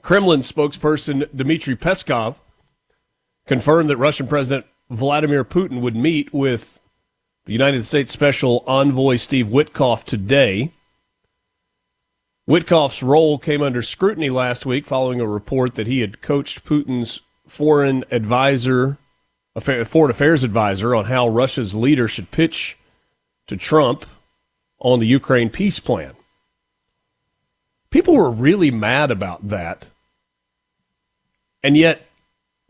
Kremlin spokesperson Dmitry Peskov confirmed that Russian President Vladimir Putin would meet with the United States Special Envoy Steve Witkoff today. Witkoff's role came under scrutiny last week following a report that he had coached Putin's foreign affairs advisor on how Russia's leader should pitch to Trump on the Ukraine peace plan. People were really mad about that. And yet,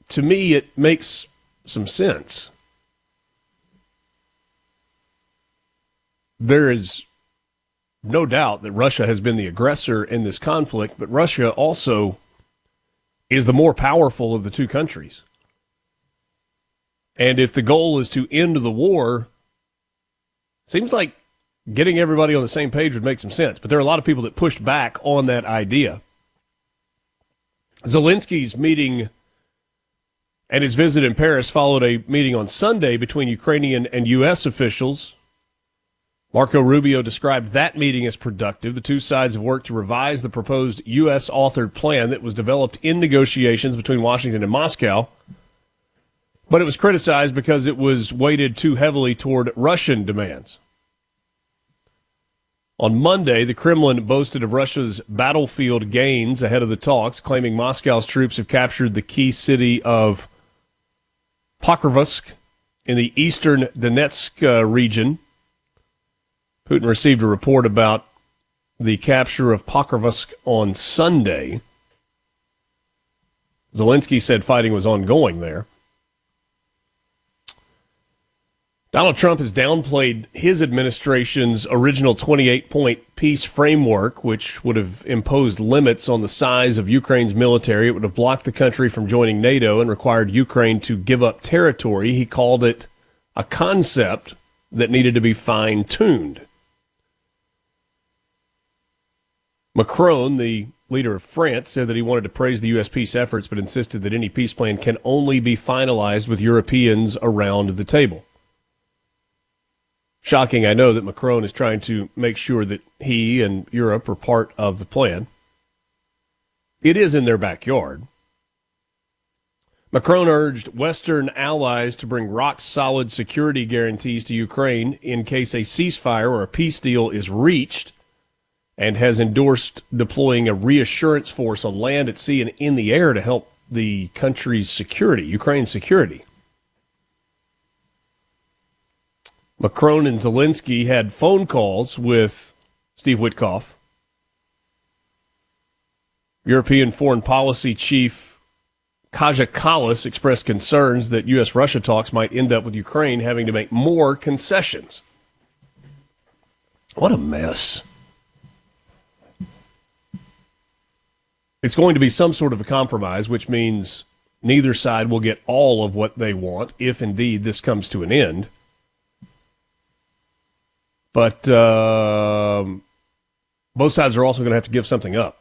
to me, it makes some sense. There is no doubt that Russia has been the aggressor in this conflict, but Russia also is the more powerful of the two countries. And if the goal is to end the war, seems like getting everybody on the same page would make some sense, but there are a lot of people that pushed back on that idea. Zelensky's meeting and his visit in Paris followed a meeting on Sunday between Ukrainian and U.S. officials. Marco Rubio described that meeting as productive. The two sides have worked to revise the proposed U.S.-authored plan that was developed in negotiations between Washington and Moscow, but it was criticized because it was weighted too heavily toward Russian demands. On Monday, the Kremlin boasted of Russia's battlefield gains ahead of the talks, claiming Moscow's troops have captured the key city of Pokrovsk in the eastern Donetsk region. Putin received a report about the capture of Pokrovsk on Sunday. Zelensky said fighting was ongoing there. Donald Trump has downplayed his administration's original 28-point peace framework, which would have imposed limits on the size of Ukraine's military. It would have blocked the country from joining NATO and required Ukraine to give up territory. He called it a concept that needed to be fine-tuned. Macron, the leader of France, said that he wanted to praise the U.S. peace efforts, but insisted that any peace plan can only be finalized with Europeans around the table. Shocking, I know, that Macron is trying to make sure that he and Europe are part of the plan. It is in their backyard. Macron urged Western allies to bring rock-solid security guarantees to Ukraine in case a ceasefire or a peace deal is reached, and has endorsed deploying a reassurance force on land, at sea, and in the air to help the country's security, Ukraine's security. Macron and Zelensky had phone calls with Steve Witkoff. European Foreign Policy Chief Kaja Kallas expressed concerns that U.S.-Russia talks might end up with Ukraine having to make more concessions. What a mess. It's going to be some sort of a compromise, which means neither side will get all of what they want, if indeed this comes to an end. But both sides are also going to have to give something up.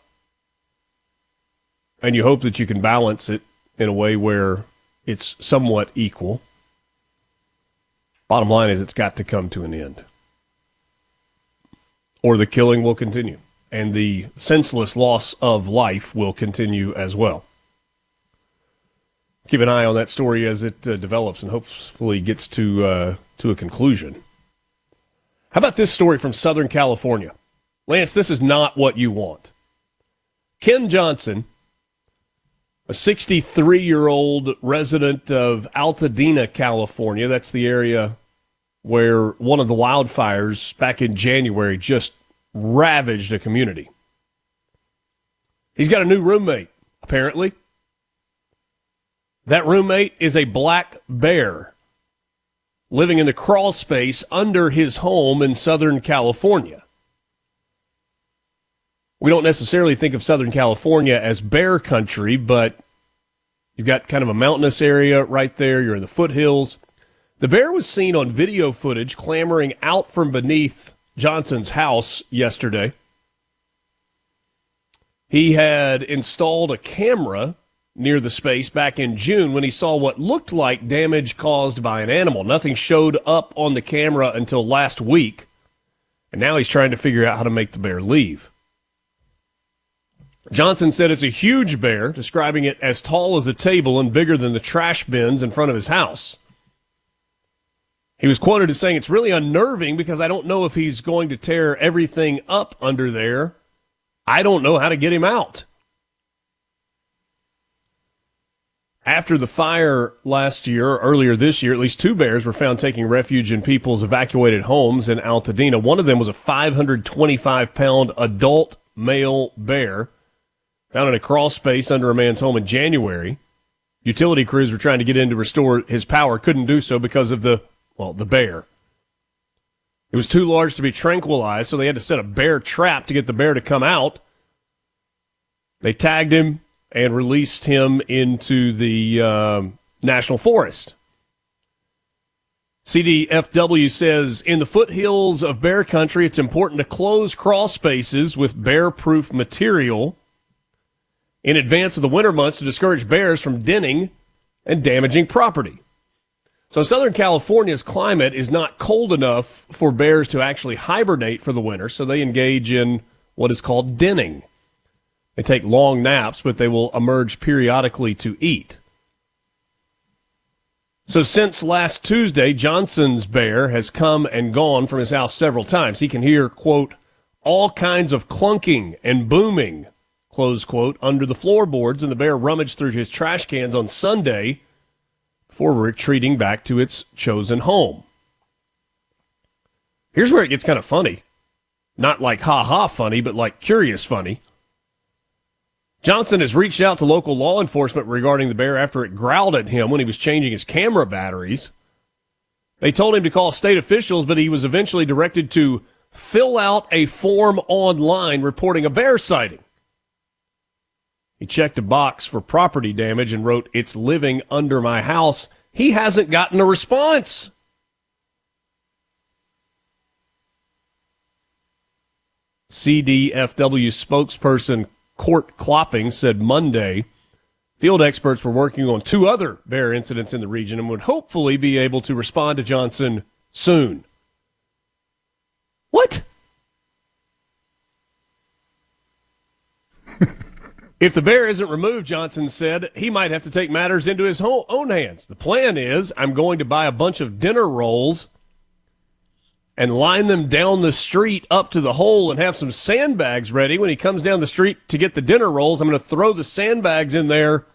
And you hope that you can balance it in a way where it's somewhat equal. Bottom line is it's got to come to an end, or the killing will continue, and the senseless loss of life will continue as well. Keep an eye on that story as it develops and hopefully gets to a conclusion. How about this story from Southern California? Lance, this is not what you want. Ken Johnson, a 63-year-old resident of Altadena, California, that's the area where one of the wildfires back in January just ravaged a community. He's got a new roommate, apparently. That roommate is a black bear living in the crawl space under his home in Southern California. We don't necessarily think of Southern California as bear country, but you've got kind of a mountainous area right there. You're in the foothills. The bear was seen on video footage clambering out from beneath Johnson's house yesterday. He had installed a camera near the space back in June when he saw what looked like damage caused by an animal. Nothing showed up on the camera until last week, and now he's trying to figure out how to make the bear leave. Johnson said it's a huge bear, describing it as tall as a table and bigger than the trash bins in front of his house. He was quoted as saying, "It's really unnerving because I don't know if he's going to tear everything up under there. I don't know how to get him out." After the fire last year, or earlier this year, at least 2 bears were found taking refuge in people's evacuated homes in Altadena. One of them was a 525-pound adult male bear found in a crawl space under a man's home in January. Utility crews were trying to get in to restore his power, couldn't do so because of the bear. It was too large to be tranquilized, so they had to set a bear trap to get the bear to come out. They tagged him and released him into the National Forest. CDFW says, in the foothills of bear country, it's important to close crawl spaces with bear-proof material in advance of the winter months to discourage bears from denning and damaging property. So Southern California's climate is not cold enough for bears to actually hibernate for the winter, so they engage in what is called denning. They take long naps, but they will emerge periodically to eat. So since last Tuesday, Johnson's bear has come and gone from his house several times. He can hear, quote, all kinds of clunking and booming, close quote, under the floorboards, and the bear rummaged through his trash cans on Sunday before retreating back to its chosen home. Here's where it gets kind of funny. Not like ha-ha funny, but like curious funny. Johnson has reached out to local law enforcement regarding the bear after it growled at him when he was changing his camera batteries. They told him to call state officials, but he was eventually directed to fill out a form online reporting a bear sighting. He checked a box for property damage and wrote, "It's living under my house." He hasn't gotten a response. CDFW spokesperson Court Klopping said Monday field experts were working on 2 other bear incidents in the region and would hopefully be able to respond to Johnson soon. What? If the bear isn't removed, Johnson said, he might have to take matters into his own hands. The plan is I'm going to buy a bunch of dinner rolls and line them down the street up to the hole and have some sandbags ready. When he comes down the street to get the dinner rolls, I'm going to throw the sandbags in there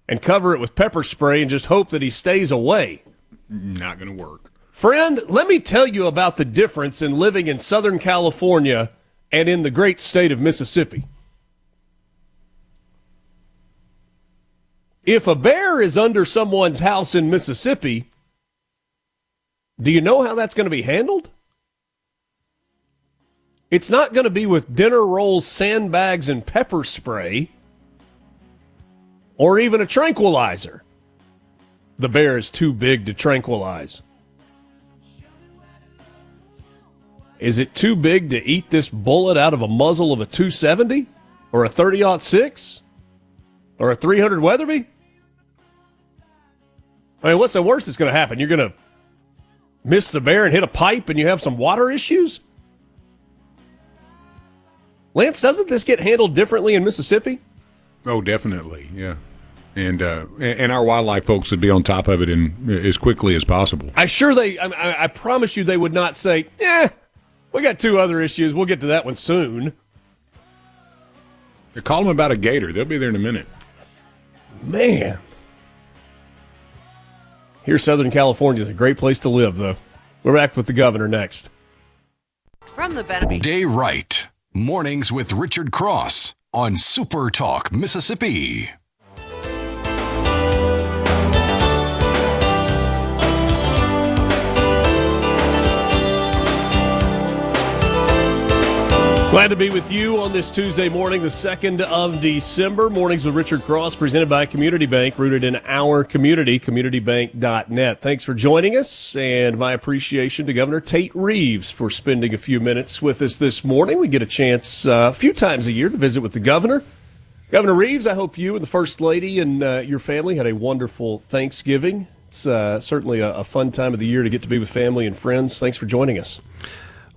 and cover it with pepper spray and just hope that he stays away. Not going to work. Friend, let me tell you about the difference in living in Southern California and in the great state of Mississippi. If a bear is under someone's house in Mississippi, do you know how that's going to be handled? It's not going to be with dinner rolls, sandbags, and pepper spray, or even a tranquilizer. The bear is too big to tranquilize. Is it too big to eat this bullet out of a muzzle of a .270 or a 30-06 or a 300 Weatherby? I mean, what's the worst that's going to happen? You're going to miss the bear and hit a pipe and you have some water issues? Lance, doesn't this get handled differently in Mississippi? Oh, definitely, yeah. And our wildlife folks would be on top of it as quickly as possible. I promise you they would not say, we got 2 other issues. We'll get to that one soon. Call them about a gator. They'll be there in a minute. Man. Here, Southern California is a great place to live, though. We're back with the governor next. From the Benefit. Day Right. Mornings with Richard Cross on Super Talk, Mississippi. Glad to be with you on this Tuesday morning, the 2nd of December. Mornings with Richard Cross, presented by Community Bank, rooted in our community, communitybank.net. Thanks for joining us, and my appreciation to Governor Tate Reeves for spending a few minutes with us this morning. We get a chance a few times a year to visit with the governor. Governor Reeves, I hope you and the First Lady and your family had a wonderful Thanksgiving. It's certainly a fun time of the year to get to be with family and friends. Thanks for joining us.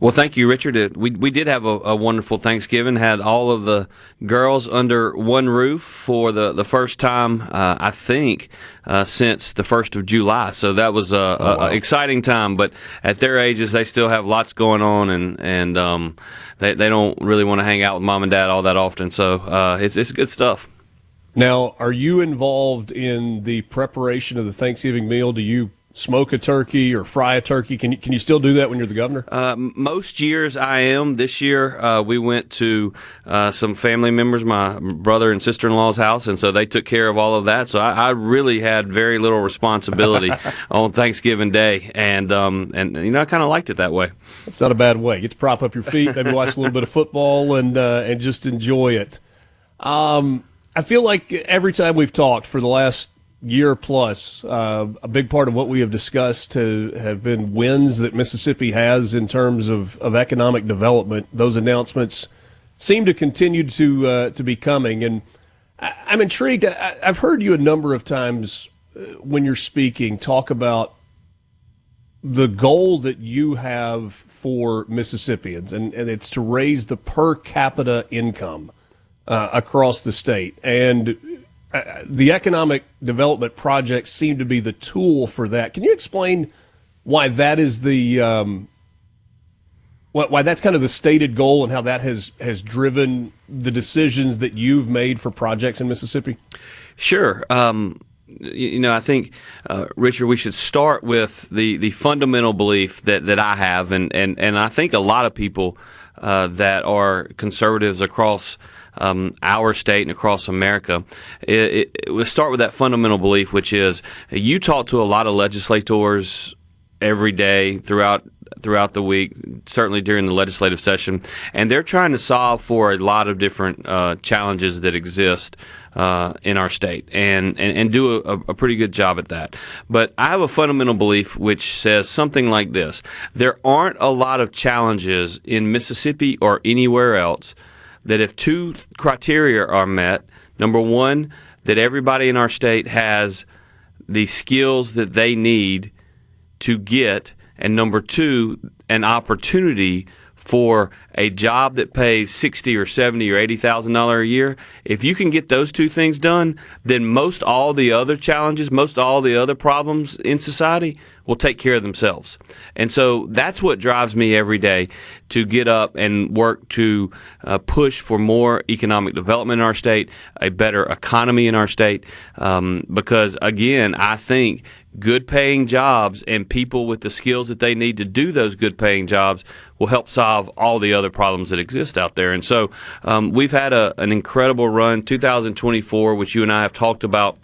Well, thank you, Richard. We did have a wonderful Thanksgiving, had all of the girls under one roof for the first time, I think, since the 1st of July. So that was a exciting time. But at their ages, they still have lots going on, and they don't really want to hang out with mom and dad all that often. So it's good stuff. Now, are you involved in the preparation of the Thanksgiving meal? Do you smoke a turkey or fry a turkey? Can you still do that when you're the governor? Most years I am. This year we went to some family members, my brother and sister-in-law's house, and so they took care of all of that. So I really had very little responsibility on Thanksgiving Day, and I kind of liked it that way. It's not a bad way. Get to prop up your feet, maybe watch a little bit of football, and just enjoy it. I feel like every time we've talked for the last year plus, a big part of what we have discussed have been wins that Mississippi has in terms of economic development. Those announcements seem to continue to be coming, and I'm intrigued. I've heard you a number of times when you're speaking talk about the goal that you have for Mississippians, and it's to raise the per capita income across the state. And the economic development projects seem to be the tool for that. Can you explain why that is why that's kind of the stated goal and how that has driven the decisions that you've made for projects in Mississippi? Sure. I think, Richard, we should start with the fundamental belief that I have, and I think a lot of people that are conservatives across our state and across America. We'll start with that fundamental belief, which is you talk to a lot of legislators every day throughout the week, certainly during the legislative session, and they're trying to solve for a lot of different challenges that exist in our state, and do a pretty good job at that. But I have a fundamental belief which says something like this: there aren't a lot of challenges in Mississippi or anywhere else that if two criteria are met, number one, that everybody in our state has the skills that they need to get, and number two, an opportunity for a job that pays $60,000 or $70,000 or $80,000 a year. If you can get those two things done, then most all the other challenges, most all the other problems in society will take care of themselves. And so that's what drives me every day to get up and work to push for more economic development in our state, a better economy in our state, because, again, I think good-paying jobs and people with the skills that they need to do those good-paying jobs will help solve all the other problems that exist out there. And so we've had an incredible run, 2024, which you and I have talked about,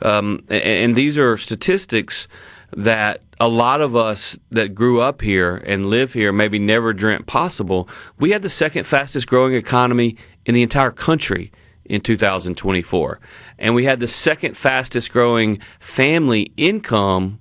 and these are statistics that a lot of us that grew up here and live here maybe never dreamt possible. We had the second fastest growing economy in the entire country in 2024. And we had the second fastest growing family income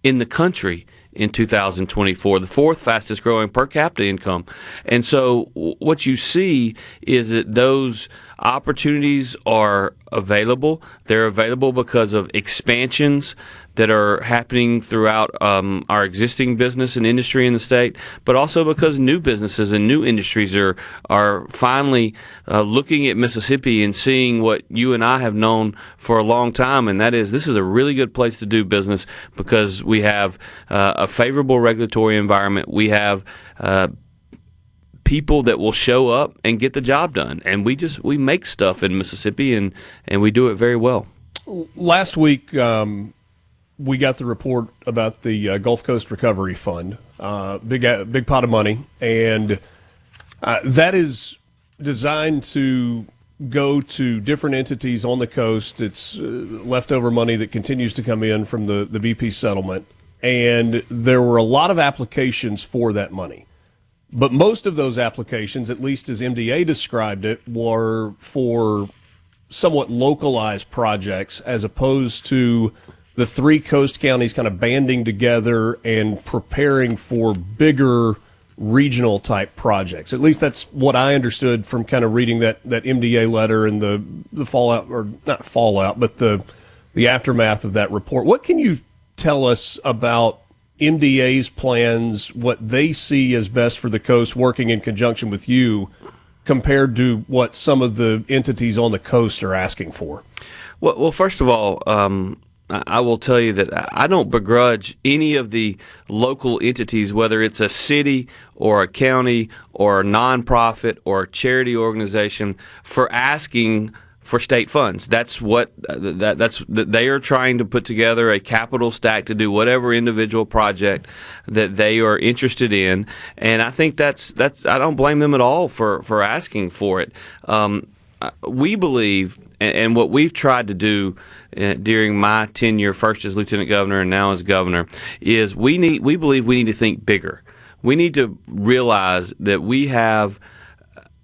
in the country in 2024, the fourth fastest growing per capita income. And so what you see is that those opportunities are available. They're available because of expansions that are happening throughout our existing business and industry in the state, but also because new businesses and new industries are finally looking at Mississippi and seeing what you and I have known for a long time, and that is this is a really good place to do business because we have a favorable regulatory environment. We have people that will show up and get the job done, and we make stuff in Mississippi, and we do it very well. Last week, we got the report about the Gulf Coast Recovery Fund, big pot of money, and that is designed to go to different entities on the coast. It's leftover money that continues to come in from the BP settlement, and there were a lot of applications for that money. But most of those applications, at least as MDA described it, were for somewhat localized projects as opposed to the three coast counties kind of banding together and preparing for bigger regional type projects. At least that's what I understood from kind of reading that MDA letter and the fallout, or not fallout, but the aftermath of that report. What can you tell us about MDA's plans, what they see as best for the coast, working in conjunction with you, compared to what some of the entities on the coast are asking for? Well, first of all, I will tell you that I don't begrudge any of the local entities, whether it's a city or a county or a nonprofit or a charity organization, for asking for state funds. That's what they are trying to put together a capital stack to do whatever individual project that they are interested in, and I think that's I don't blame them at all for asking for it. We believe, and what we've tried to do during my tenure, first as lieutenant governor and now as governor, is we believe we need to think bigger. We need to realize that we have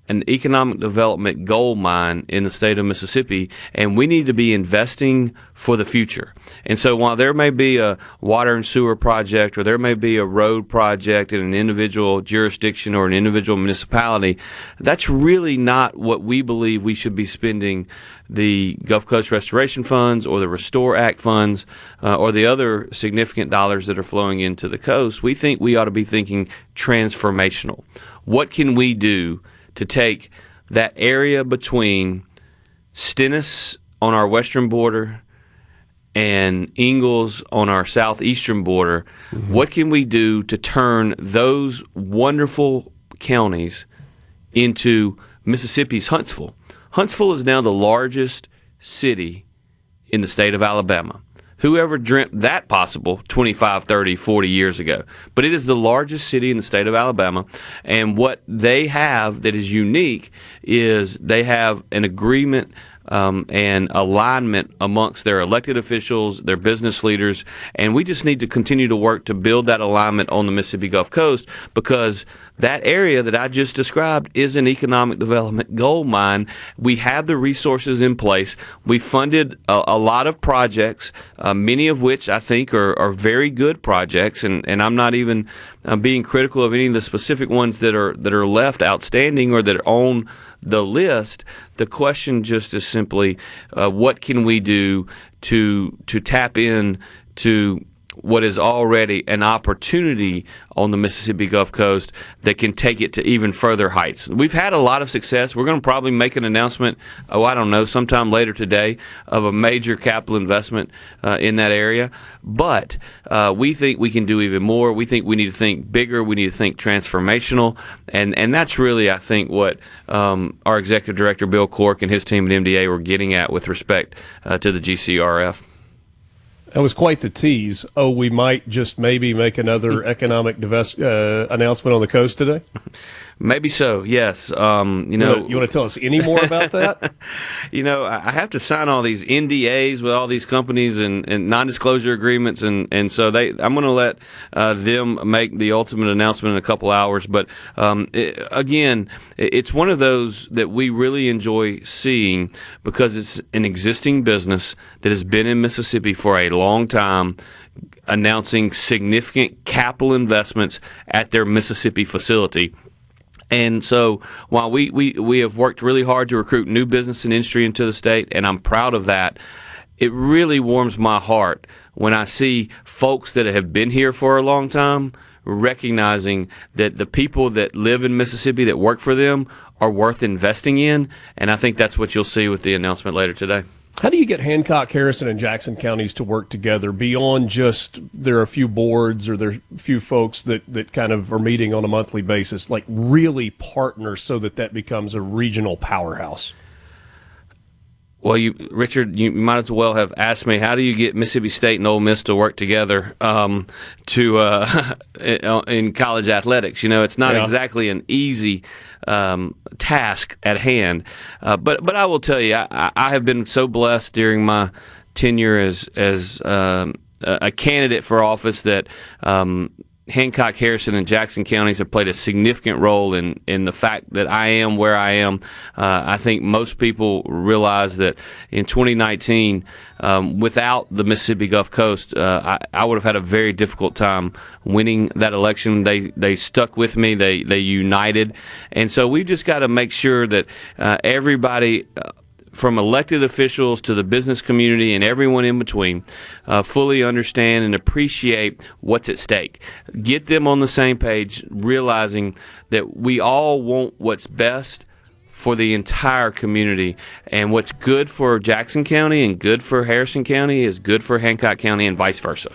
an economic development gold mine in the state of Mississippi, and we need to be investing for the future. And so while there may be a water and sewer project, or there may be a road project in an individual jurisdiction or an individual municipality, that's really not what we believe we should be spending the Gulf Coast Restoration Funds or the Restore Act funds or the other significant dollars that are flowing into the coast. We think we ought to be thinking transformational. What can we do to take that area between Stennis on our western border and Ingalls on our southeastern border? Mm-hmm. What can we do to turn those wonderful counties into Mississippi's Huntsville? Huntsville is now the largest city in the state of Alabama. Whoever dreamt that possible 25, 30, 40 years ago? But it is the largest city in the state of Alabama, and what they have that is unique is they have an agreement and alignment amongst their elected officials, their business leaders, and we just need to continue to work to build that alignment on the Mississippi Gulf Coast, because that area that I just described is an economic development gold mine. We have the resources in place. We funded a lot of projects, many of which I think are very good projects, and I'm not even being critical of any of the specific ones that are left outstanding or that are on the list. The question just is simply, what can we do to tap in to what is already an opportunity on the Mississippi Gulf Coast that can take it to even further heights. We've had a lot of success. We're going to probably make an announcement, sometime later today, of a major capital investment in that area. But we think we can do even more. We think we need to think bigger. We need to think transformational. And that's really, I think, what our Executive Director, Bill Cork, and his team at MDA were getting at with respect to the GCRF. That was quite the tease. Oh, we might just maybe make another economic announcement on the coast today? Maybe so, yes. You want to tell us any more about that? I have to sign all these NDAs with all these companies and non-disclosure agreements, and so I'm going to let them make the ultimate announcement in a couple hours. But it's one of those that we really enjoy seeing because it's an existing business that has been in Mississippi for a long time, announcing significant capital investments at their Mississippi facility. And so while we have worked really hard to recruit new business and industry into the state, and I'm proud of that, it really warms my heart when I see folks that have been here for a long time recognizing that the people that live in Mississippi that work for them are worth investing in, and I think that's what you'll see with the announcement later today. How do you get Hancock, Harrison, and Jackson counties to work together beyond just there are a few boards or there are a few folks that kind of are meeting on a monthly basis, like really partner so that becomes a regional powerhouse? Well, Richard, you might as well have asked me, how do you get Mississippi State and Ole Miss to work together in college athletics? It's not exactly an easy task at hand. But I will tell you, I have been so blessed during my tenure as a candidate for office that Hancock, Harrison, and Jackson counties have played a significant role in the fact that I am where I am. I think most people realize that in 2019, without the Mississippi Gulf Coast, I would have had a very difficult time winning that election. They stuck with me. They united. And so we've just got to make sure that everybody, from elected officials to the business community and everyone in between, fully understand and appreciate what's at stake. Get them on the same page, realizing that we all want what's best for the entire community, and what's good for Jackson County and good for Harrison County is good for Hancock County and vice versa.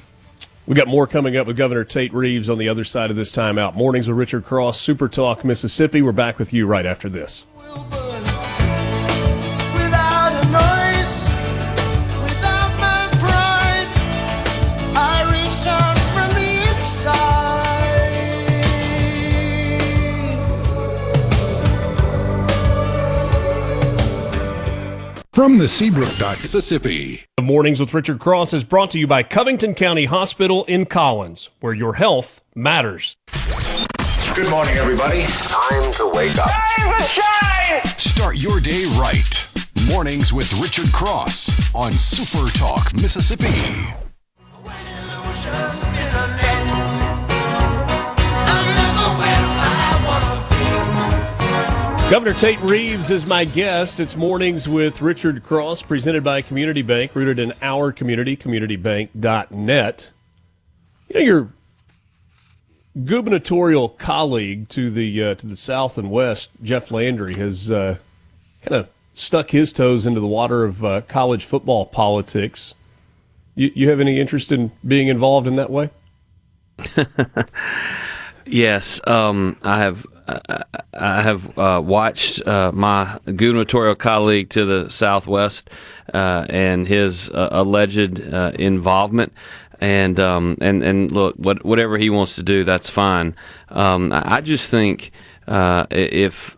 We got more coming up with Governor Tate Reeves on the other side of this timeout. Mornings with Richard Cross, Super Talk Mississippi. We're back with you right after this. From the Seabrook Mississippi. Mornings with Richard Cross is brought to you by Covington County Hospital in Collins, where your health matters. Good morning, everybody. Time to wake up. Time to shine! Start your day right. Mornings with Richard Cross on Super Talk Mississippi. Governor Tate Reeves is my guest. It's Mornings with Richard Cross, presented by Community Bank, rooted in our community, communitybank.net. Your gubernatorial colleague to the south and west, Jeff Landry, has kind of stuck his toes into the water of college football politics. You have any interest in being involved in that way? Yes, I have watched my gubernatorial colleague to the southwest and his alleged involvement. And look, whatever he wants to do, that's fine. I just think if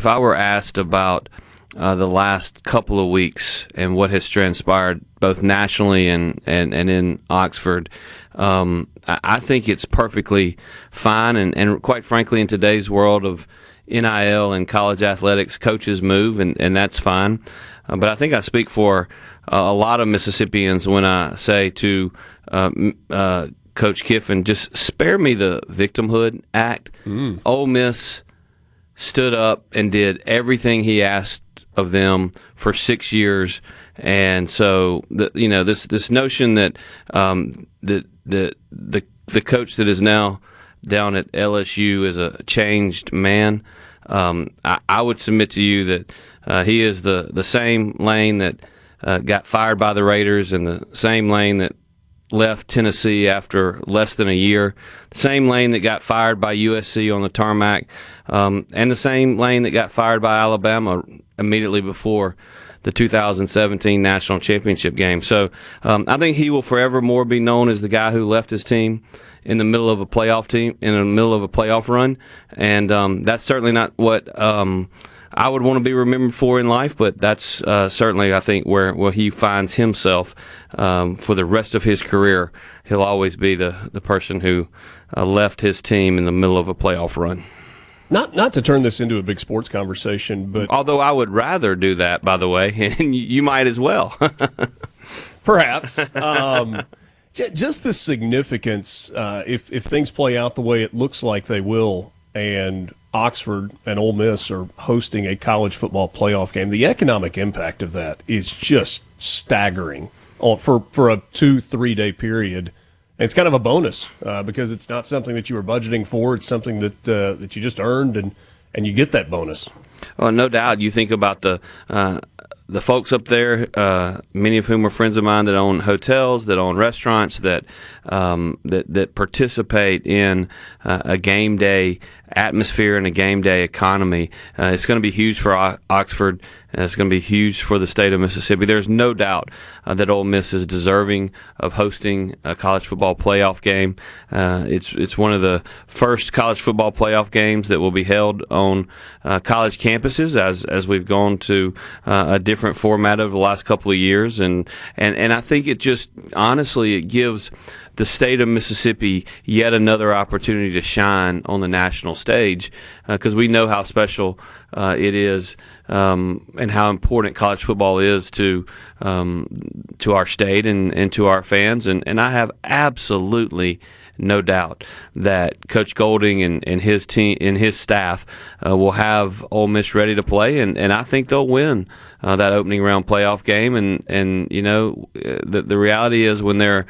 I were asked about the last couple of weeks and what has transpired both nationally and in Oxford, I think it's perfectly fine. And quite frankly, in today's world of NIL and college athletics, coaches move, and that's fine. But I think I speak for a lot of Mississippians when I say to Coach Kiffin, just spare me the victimhood act. Ole Miss stood up and did everything he asked of them for 6 years, and so this notion that the coach that is now down at LSU is a changed man. I would submit to you that he is the same Lane that got fired by the Raiders, and the same Lane that left Tennessee after less than a year, the same Lane that got fired by USC on the tarmac, and the same Lane that got fired by Alabama immediately before the 2017 national championship game. So I think he will forevermore be known as the guy who left his team in the middle of a playoff run, and that's certainly not what I would want to be remembered for in life, but that's certainly, I think, where he finds himself for the rest of his career. He'll always be the person who left his team in the middle of a playoff run. Not to turn this into a big sports conversation, but although I would rather do that, by the way, and you might as well. Perhaps. Just the significance, if things play out the way it looks like they will, and Oxford and Ole Miss are hosting a college football playoff game, the economic impact of that is just staggering for a 2-3 day period. And it's kind of a bonus because it's not something that you were budgeting for. It's something that you just earned, and you get that bonus. Well, no doubt. You think about the folks up there, many of whom are friends of mine that own hotels, that own restaurants, that participate in a game day atmosphere and a game day economy. It's going to be huge for Oxford. It's going to be huge for the state of Mississippi. There's no doubt that Ole Miss is deserving of hosting a college football playoff game. It's one of the first college football playoff games that will be held on college campuses, as we've gone to a different format over the last couple of years, and I think it just honestly it gives the state of Mississippi yet another opportunity to shine on the national stage, because we know how special it is and how important college football is to our state and to our fans. And I have absolutely no doubt that Coach Golding and his team and his staff will have Ole Miss ready to play, and I think they'll win that opening round playoff game. And you know, the reality is when there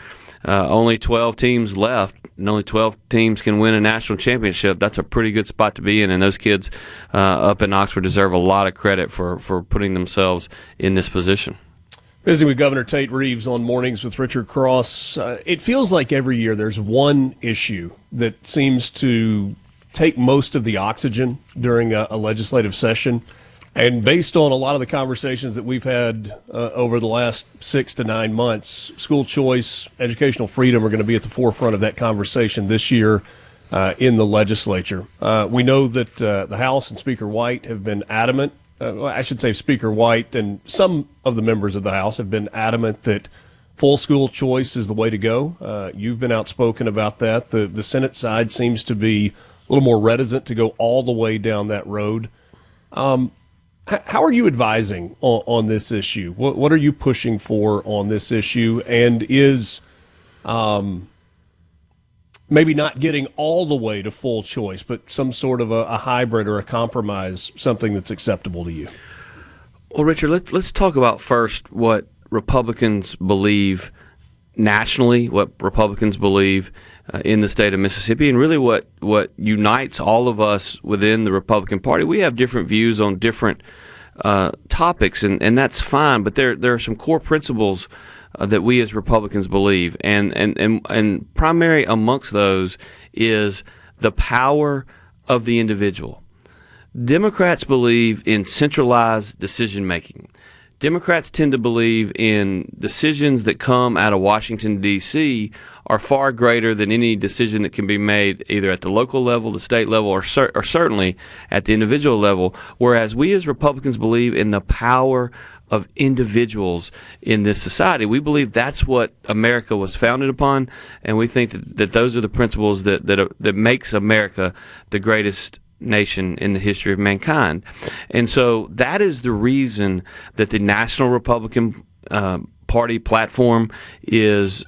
are only 12 teams left, and only 12 teams can win a national championship, that's a pretty good spot to be in. And those kids up in Oxford deserve a lot of credit for putting themselves in this position. Visiting with Governor Tate Reeves on Mornings with Richard Cross. It feels like every year there's one issue that seems to take most of the oxygen during a legislative session. And based on a lot of the conversations that we've had over the last 6 to 9 months, school choice, educational freedom are going to be at the forefront of that conversation this year in the legislature. We know that the House and Speaker White have been adamant. I should say Speaker White and some of the members of the House have been adamant that full school choice is the way to go. You've been outspoken about that. The Senate side seems to be a little more reticent to go all the way down that road. How are you advising on this issue? What are you pushing for on this issue? And is maybe not getting all the way to full choice, but some sort of a hybrid or a compromise, something that's acceptable to you? Well, Richard, let's talk about first what Republicans believe nationally, what Republicans believe in the state of Mississippi, and really what unites all of us within the Republican Party. We have different views on different topics, and that's fine, but there are some core principles that we as Republicans believe, and primary amongst those is the power of the individual. Democrats believe in centralized decision making. Democrats tend to believe in decisions that come out of Washington, D.C. are far greater than any decision that can be made either at the local level, the state level, or certainly at the individual level, whereas we as Republicans believe in the power of individuals in this society. We believe that's what America was founded upon, and we think that those are the principles that makes America the greatest nation in the history of mankind. And so that is the reason that the National Republican Party platform is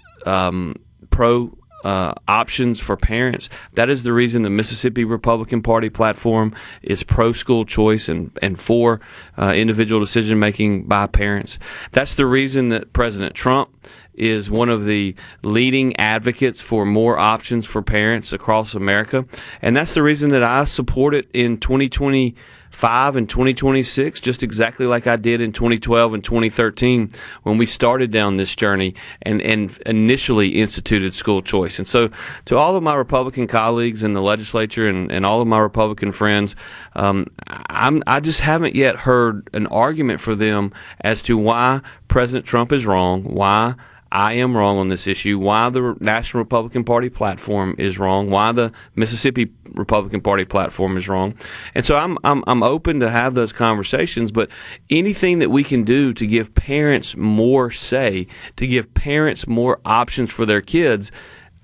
pro options for parents. That is the reason the Mississippi Republican Party platform is pro school choice and for individual decision making by parents. That's the reason that President Trump is one of the leading advocates for more options for parents across America. And that's the reason that I support it in 2025 and 2026, just exactly like I did in 2012 and 2013 when we started down this journey and initially instituted school choice. And so to all of my Republican colleagues in the legislature and all of my Republican friends, I just haven't yet heard an argument for them as to why President Trump is wrong, why I am wrong on this issue, why the National Republican Party platform is wrong, why the Mississippi Republican Party platform is wrong. And so I'm open to have those conversations, but anything that we can do to give parents more say, to give parents more options for their kids,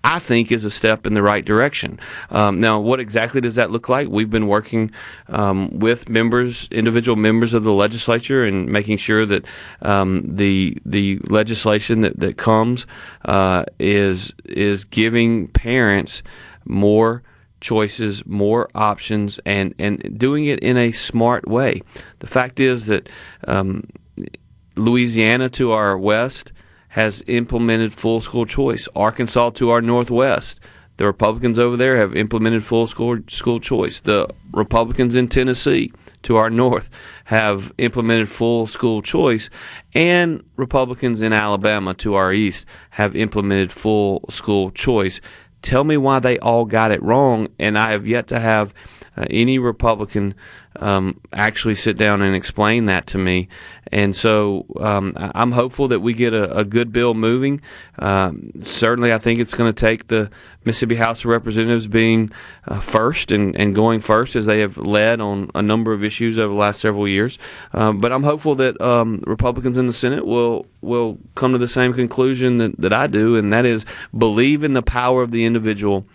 I think is a step in the right direction. Now, what exactly does that look like? We've been working with individual members of the legislature, and making sure that the legislation that comes is giving parents more choices, more options, and doing it in a smart way. The fact is that Louisiana to our west has implemented full school choice. Arkansas to our northwest, the Republicans over there have implemented full school choice. The Republicans in Tennessee to our north have implemented full school choice, and Republicans in Alabama to our east have implemented full school choice. Tell me why they all got it wrong, and I have yet to have any Republican actually sit down and explain that to me. And so I'm hopeful that we get a good bill moving. Certainly, I think it's going to take the Mississippi House of Representatives being first and going first, as they have led on a number of issues over the last several years. But I'm hopeful that Republicans in the Senate will come to the same conclusion that I do, and that is believe in the power of the individual,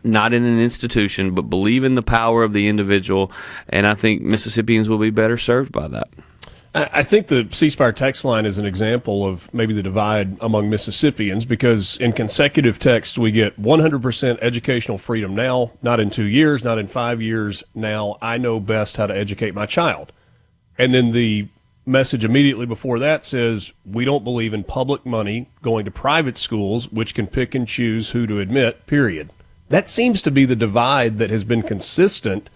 not in an institution, but believe in the power of the individual, and I think Mississippians will be better served by that. I think the C Spire text line is an example of maybe the divide among Mississippians, because in consecutive texts we get 100% educational freedom now, not in 2 years, not in 5 years, now I know best how to educate my child. And then the message immediately before that says we don't believe in public money going to private schools, which can pick and choose who to admit, period. That seems to be the divide that has been consistent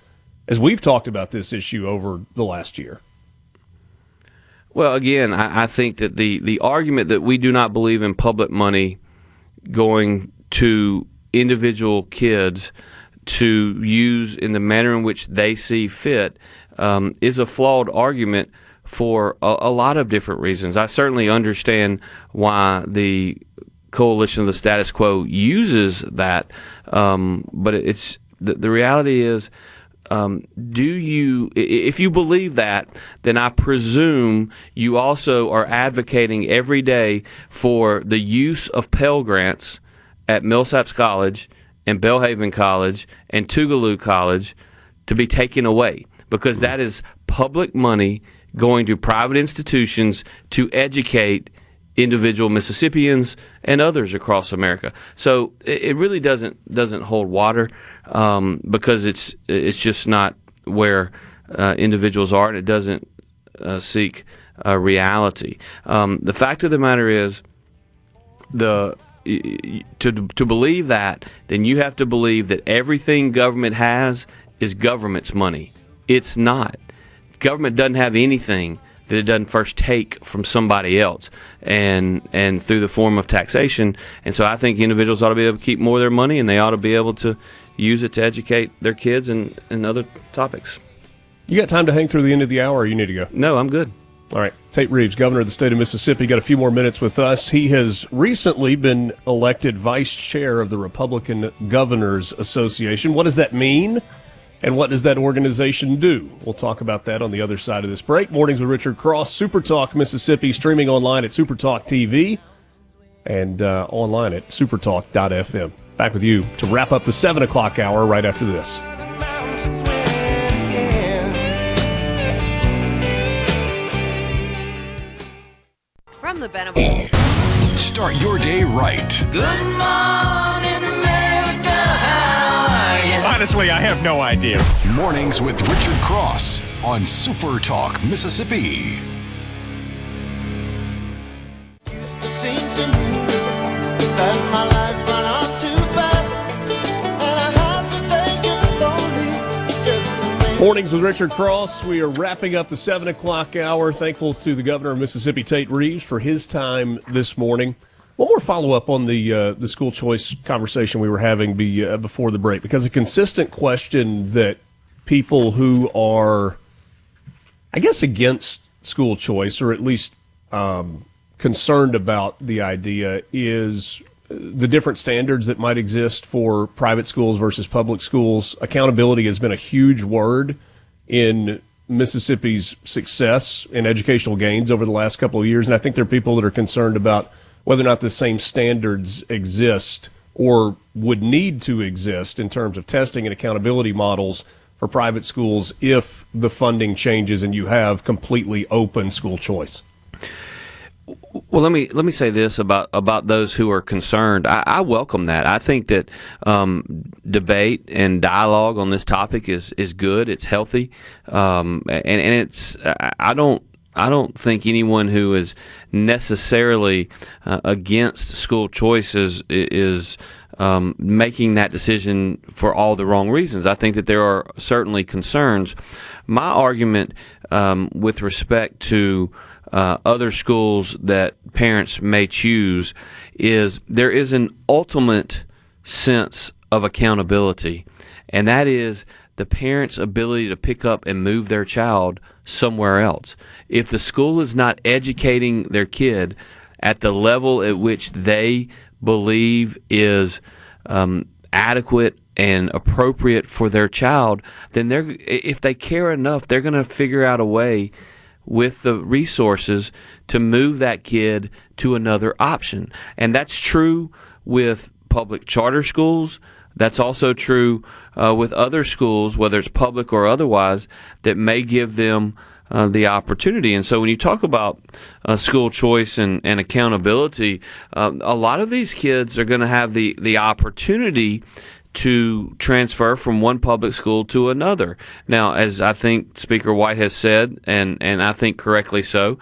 as we've talked about this issue over the last year. Well, again, I think that the argument that we do not believe in public money going to individual kids to use in the manner in which they see fit is a flawed argument for a lot of different reasons. I certainly understand why the Coalition of the Status Quo uses that, but it's the reality is, if you believe that, then I presume you also are advocating every day for the use of Pell Grants at Millsaps College and Belhaven College and Tougaloo College to be taken away, because that is public money going to private institutions to educate individual Mississippians and others across America. So it really doesn't hold water, because it's just not where individuals are, and it doesn't seek reality. The fact of the matter is, to believe that, then you have to believe that everything government has is government's money. It's not. Government doesn't have anything that it doesn't first take from somebody else, and through the form of taxation. And so I think individuals ought to be able to keep more of their money, and they ought to be able to use it to educate their kids and other topics. You got time to hang through the end of the hour, or you need to go? No, I'm good. All right. Tate Reeves, governor of the state of Mississippi, got a few more minutes with us. He has recently been elected vice chair of the Republican Governors Association. What does that mean, and what does that organization do? We'll talk about that on the other side of this break. Mornings with Richard Cross, SuperTalk Mississippi, streaming online at SuperTalk TV and online at supertalk.fm. Back with you to wrap up the 7 o'clock hour right after this. From the Benedict. Start your day right. Good morning, America. How are you? Honestly, I have no idea. Mornings with Richard Cross on SuperTalk Mississippi. Used to seem to me that my life ran off too fast, and I had to take it slowly just to make. Mornings with Richard Cross. We are wrapping up the 7 o'clock hour. Thankful to the governor of Mississippi, Tate Reeves, for his time this morning. One more follow-up on the school choice conversation we were having before the break, because a consistent question that people who are, I guess, against school choice, or at least concerned about the idea, is the different standards that might exist for private schools versus public schools. Accountability has been a huge word in Mississippi's success in educational gains over the last couple of years, and I think there are people that are concerned about whether or not the same standards exist or would need to exist in terms of testing and accountability models for private schools if the funding changes and you have completely open school choice. Well, let me say this about those who are concerned. I welcome that. I think that debate and dialogue on this topic is good. It's healthy, and it's I don't think anyone who is necessarily against school choices is making that decision for all the wrong reasons. I think that there are certainly concerns. My argument with respect to other schools that parents may choose is there is an ultimate sense of accountability, and that is the parent's ability to pick up and move their child somewhere else. If the school is not educating their kid at the level at which they believe is adequate and appropriate for their child, then if they care enough, they're going to figure out a way with the resources to move that kid to another option. And that's true with public charter schools. That's also true with other schools, whether it's public or otherwise, that may give them the opportunity. And so when you talk about school choice and accountability, a lot of these kids are going to have the opportunity to transfer from one public school to another. Now, as I think Speaker White has said, and I think correctly so,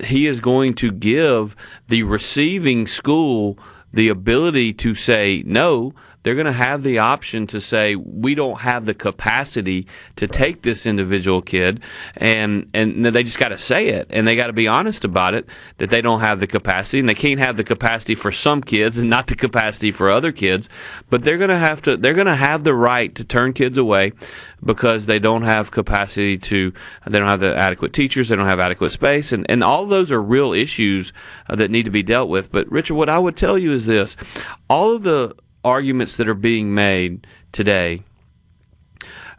he is going to give the receiving school the ability to say no. They're going to have the option to say, we don't have the capacity to take this individual kid, and they just got to say it, and they got to be honest about it, that they don't have the capacity, and they can't have the capacity for some kids and not the capacity for other kids, but they're going to have the right to turn kids away because they don't have capacity they don't have the adequate teachers, they don't have adequate space, and all of those are real issues that need to be dealt with. But Richard, what I would tell you is this: all of the arguments that are being made today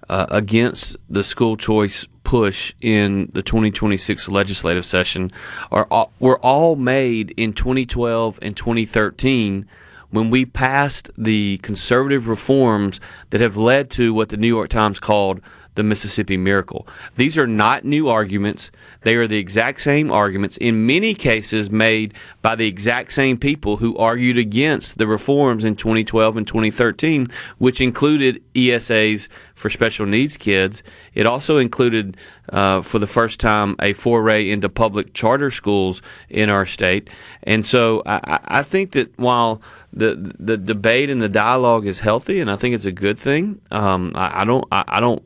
against the school choice push in the 2026 legislative session were all made in 2012 and 2013 when we passed the conservative reforms that have led to what the New York Times called the Mississippi Miracle. These are not new arguments. They are the exact same arguments, in many cases made by the exact same people who argued against the reforms in 2012 and 2013, which included ESAs for special needs kids. It also included, for the first time, a foray into public charter schools in our state. And so I think that while the debate and the dialogue is healthy, and I think it's a good thing, I don't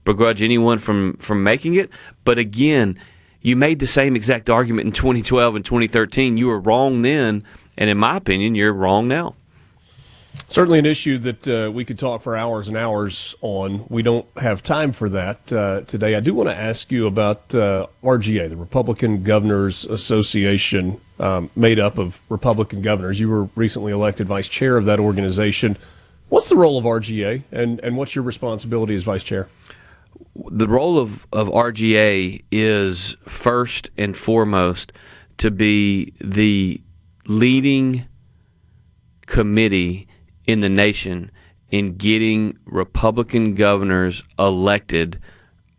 begrudge anyone from making it. But again, you made the same exact argument in 2012 and 2013. You were wrong then, and in my opinion, you're wrong now. Certainly an issue that we could talk for hours and hours on. We don't have time for that today. I do want to ask you about RGA, the Republican Governors Association, made up of Republican governors. You were recently elected vice chair of that organization. What's the role of RGA, and what's your responsibility as vice chair? The role of RGA is first and foremost to be the leading committee in the nation in getting Republican governors elected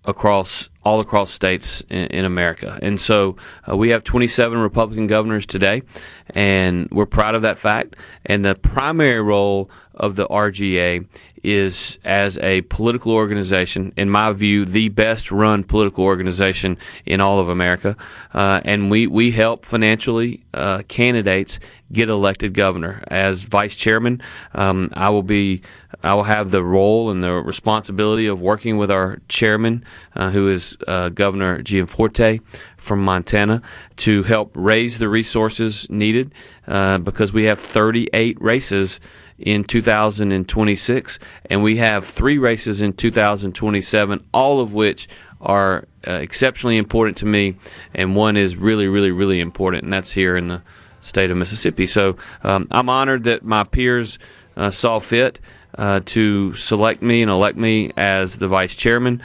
all across states in America. And so we have 27 Republican governors today, and we're proud of that fact. And the primary role of the RGA is as a political organization, in my view, the best run political organization in all of America. And we help financially candidates get elected governor. As vice chairman, I will have the role and the responsibility of working with our chairman, who is Governor Gianforte from Montana, to help raise the resources needed because we have 38 races in 2026, and we have 3 races in 2027, all of which are exceptionally important to me, and one is really, really, really important, and that's here in the state of Mississippi. So I'm honored that my peers saw fit to select me and elect me as the vice chairman.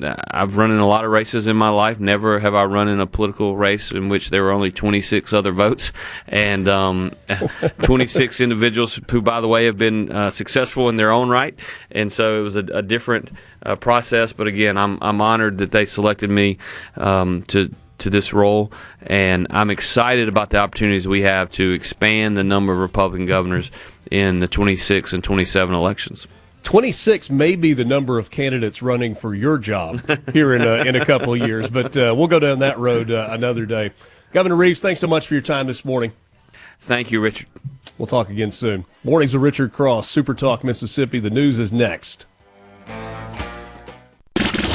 I've run in a lot of races in my life. Never have I run in a political race in which there were only 26 other votes, and 26 individuals who, by the way, have been successful in their own right. And so it was a different process. But again, I'm honored that they selected me to this role, and I'm excited about the opportunities we have to expand the number of Republican governors in the 26 and 27 elections. 26 may be the number of candidates running for your job here in a couple of years, but we'll go down that road another day. Governor Reeves, thanks so much for your time this morning. Thank you, Richard. We'll talk again soon. Mornings with Richard Cross, Super Talk Mississippi. The news is next.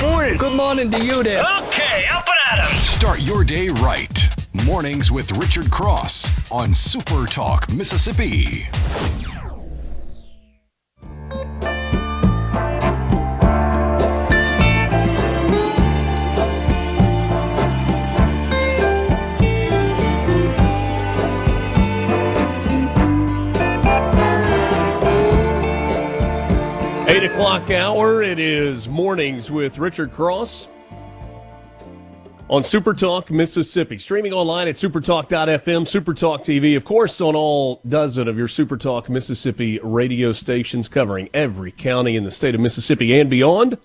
Morning. Good morning to you there. Okay, up and at 'em. Start your day right. Mornings with Richard Cross on Super Talk Mississippi. O'clock hour. It is Mornings with Richard Cross on Super Talk Mississippi. Streaming online at supertalk.fm, Supertalk TV, of course, on all dozen of your Super Talk Mississippi radio stations covering every county in the state of Mississippi and beyond.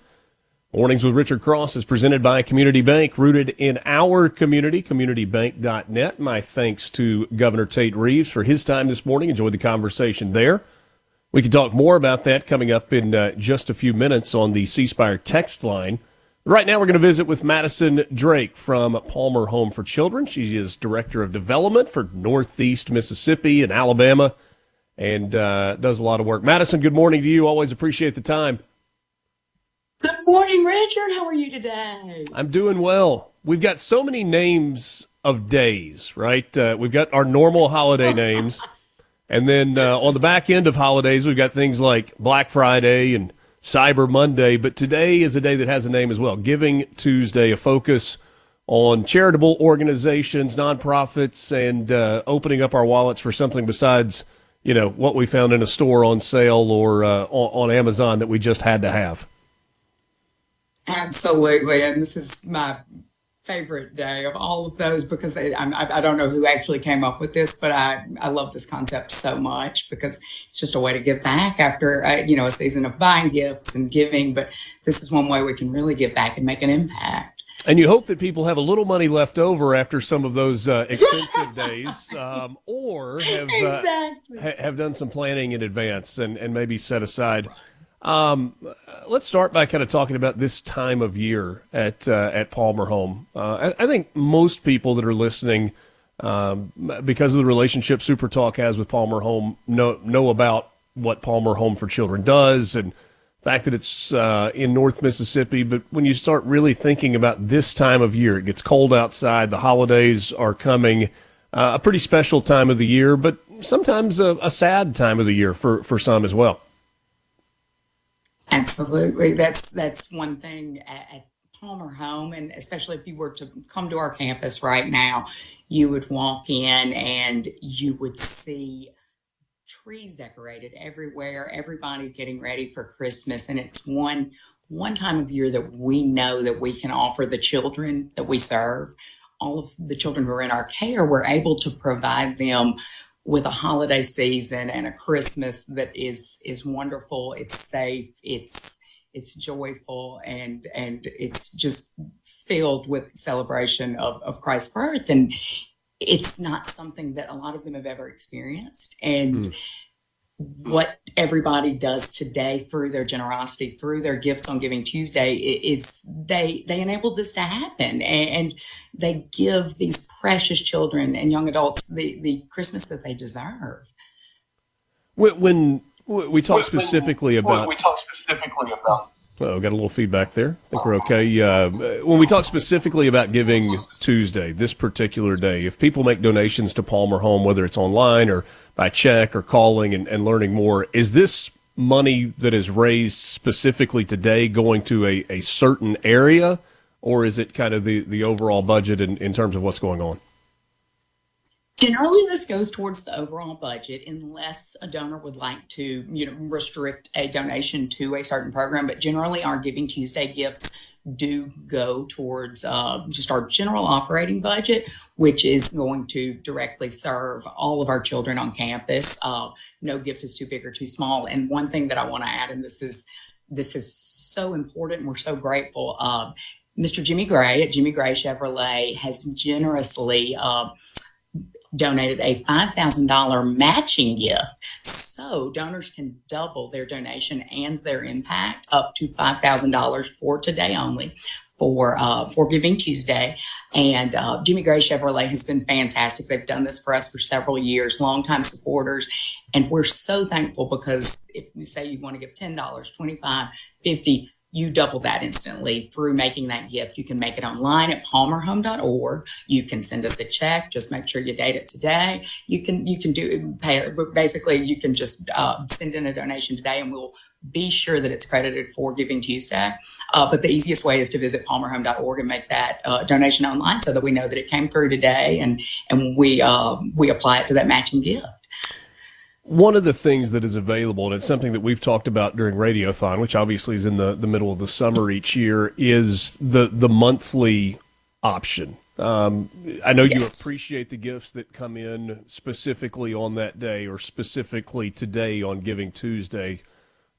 Mornings with Richard Cross is presented by Community Bank, rooted in our community, communitybank.net. My thanks to Governor Tate Reeves for his time this morning. Enjoyed the conversation there. We can talk more about that coming up in just a few minutes on the C Spire text line. Right now we're going to visit with Madison Drake from Palmer Home for Children. She is Director of Development for Northeast Mississippi and Alabama and does a lot of work. Madison, good morning to you. Always appreciate the time. Good morning, Richard. How are you today? I'm doing well. We've got so many names of days, right? We've got our normal holiday names. And then on the back end of holidays, we've got things like Black Friday and Cyber Monday. But today is a day that has a name as well, Giving Tuesday, a focus on charitable organizations, nonprofits, and opening up our wallets for something besides, what we found in a store on sale or on Amazon that we just had to have. Absolutely. And this is my favorite day of all of those because I don't know who actually came up with this, but I love this concept so much because it's just a way to give back after, a season of buying gifts and giving. But this is one way we can really give back and make an impact. And you hope that people have a little money left over after some of those expensive days or have done some planning in advance and maybe set aside. Let's start by kind of talking about this time of year at Palmer Home. I think most people that are listening, because of the relationship SuperTalk has with Palmer Home, know about what Palmer Home for Children does and the fact that it's in North Mississippi. But when you start really thinking about this time of year, it gets cold outside, the holidays are coming, a pretty special time of the year, but sometimes a sad time of the year for some as well. Absolutely. That's one thing at Palmer Home, and especially if you were to come to our campus right now, you would walk in and you would see trees decorated everywhere, everybody getting ready for Christmas. And it's one time of year that we know that we can offer the children that we serve, all of the children who are in our care, we're able to provide them with a holiday season and a Christmas that is wonderful. It's safe. It's joyful, and it's just filled with celebration of Christ's birth. And it's not something that a lot of them have ever experienced. And what everybody does today through their generosity, through their gifts on Giving Tuesday, is they enable this to happen, and they give these precious children and young adults the Christmas that they deserve. When we talk specifically about... Oh, got a little feedback there. I think we're okay. When we talk specifically about Giving Tuesday, this particular day, if people make donations to Palmer Home, whether it's online or by check or calling and learning more, is this money that is raised specifically today going to a certain area, or is it kind of the overall budget in terms of what's going on? Generally, this goes towards the overall budget, unless a donor would like to, restrict a donation to a certain program. But generally, our Giving Tuesday gifts do go towards just our general operating budget, which is going to directly serve all of our children on campus. No gift is too big or too small. And one thing that I want to add, and this is so important, and we're so grateful. Mr. Jimmy Gray at Jimmy Gray Chevrolet has generously donated a $5,000 matching gift, so donors can double their donation and their impact up to $5,000 for today only for Giving Tuesday. And Jimmy Gray Chevrolet has been fantastic. They've done this for us for several years, longtime supporters, and we're so thankful, because if you say you want to give $10, $25, $50, you double that instantly through making that gift. You can make it online at palmerhome.org. You can send us a check. Just make sure you date it today. You can pay. Basically, you can just send in a donation today, and we'll be sure that it's credited for Giving Tuesday. But the easiest way is to visit palmerhome.org and make that donation online, so that we know that it came through today, and we apply it to that matching gift. One of the things that is available, and it's something that we've talked about during Radiothon, which obviously is in the middle of the summer each year, is the monthly option. I know you appreciate the gifts that come in specifically on that day, or specifically today on Giving Tuesday.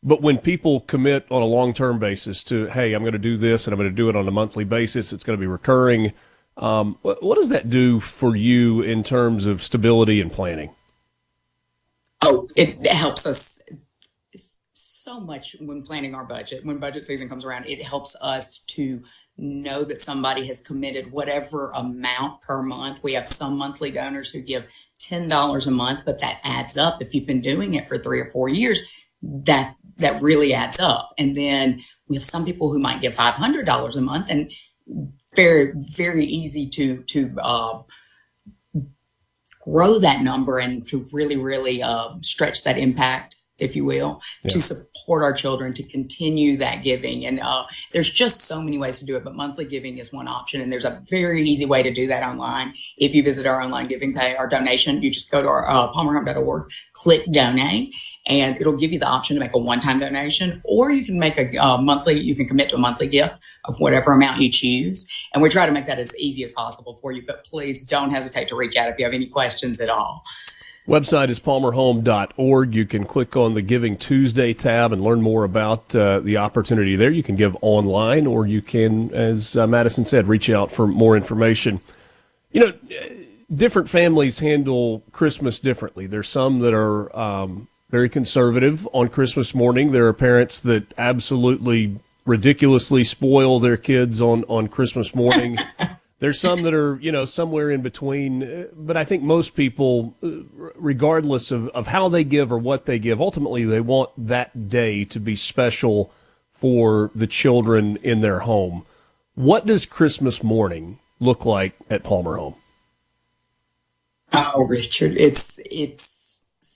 But when people commit on a long-term basis to, hey, I'm going to do this and I'm going to do it on a monthly basis, it's going to be recurring, what does that do for you in terms of stability and planning? Oh, it helps us so much when planning our budget. When budget season comes around, it helps us to know that somebody has committed whatever amount per month. We have some monthly donors who give $10 a month, but that adds up. If you've been doing it for 3 or 4 years, that really adds up. And then we have some people who might give $500 a month, and very, very easy to grow that number and to really, really stretch that impact, if you will, to support our children, to continue that giving. And there's just so many ways to do it, but monthly giving is one option. And there's a very easy way to do that online. If you visit our online giving page, our donation, you just go to our palmerhome.org, click donate, and it'll give you the option to make a one-time donation, or you can make a monthly, you can commit to a monthly gift of whatever amount you choose. And we try to make that as easy as possible for you, but please don't hesitate to reach out if you have any questions at all. Website is palmerhome.org. You can click on the Giving Tuesday tab and learn more about the opportunity there. You can give online, or you can, as Madison said, reach out for more information. Different families handle Christmas differently. There's some that are very conservative on Christmas morning. There are parents that absolutely ridiculously spoil their kids on Christmas morning. There's some that are, somewhere in between. But I think most people, regardless of how they give or what they give, ultimately they want that day to be special for the children in their home. What does Christmas morning look like at Palmer Home? Oh, Richard, it's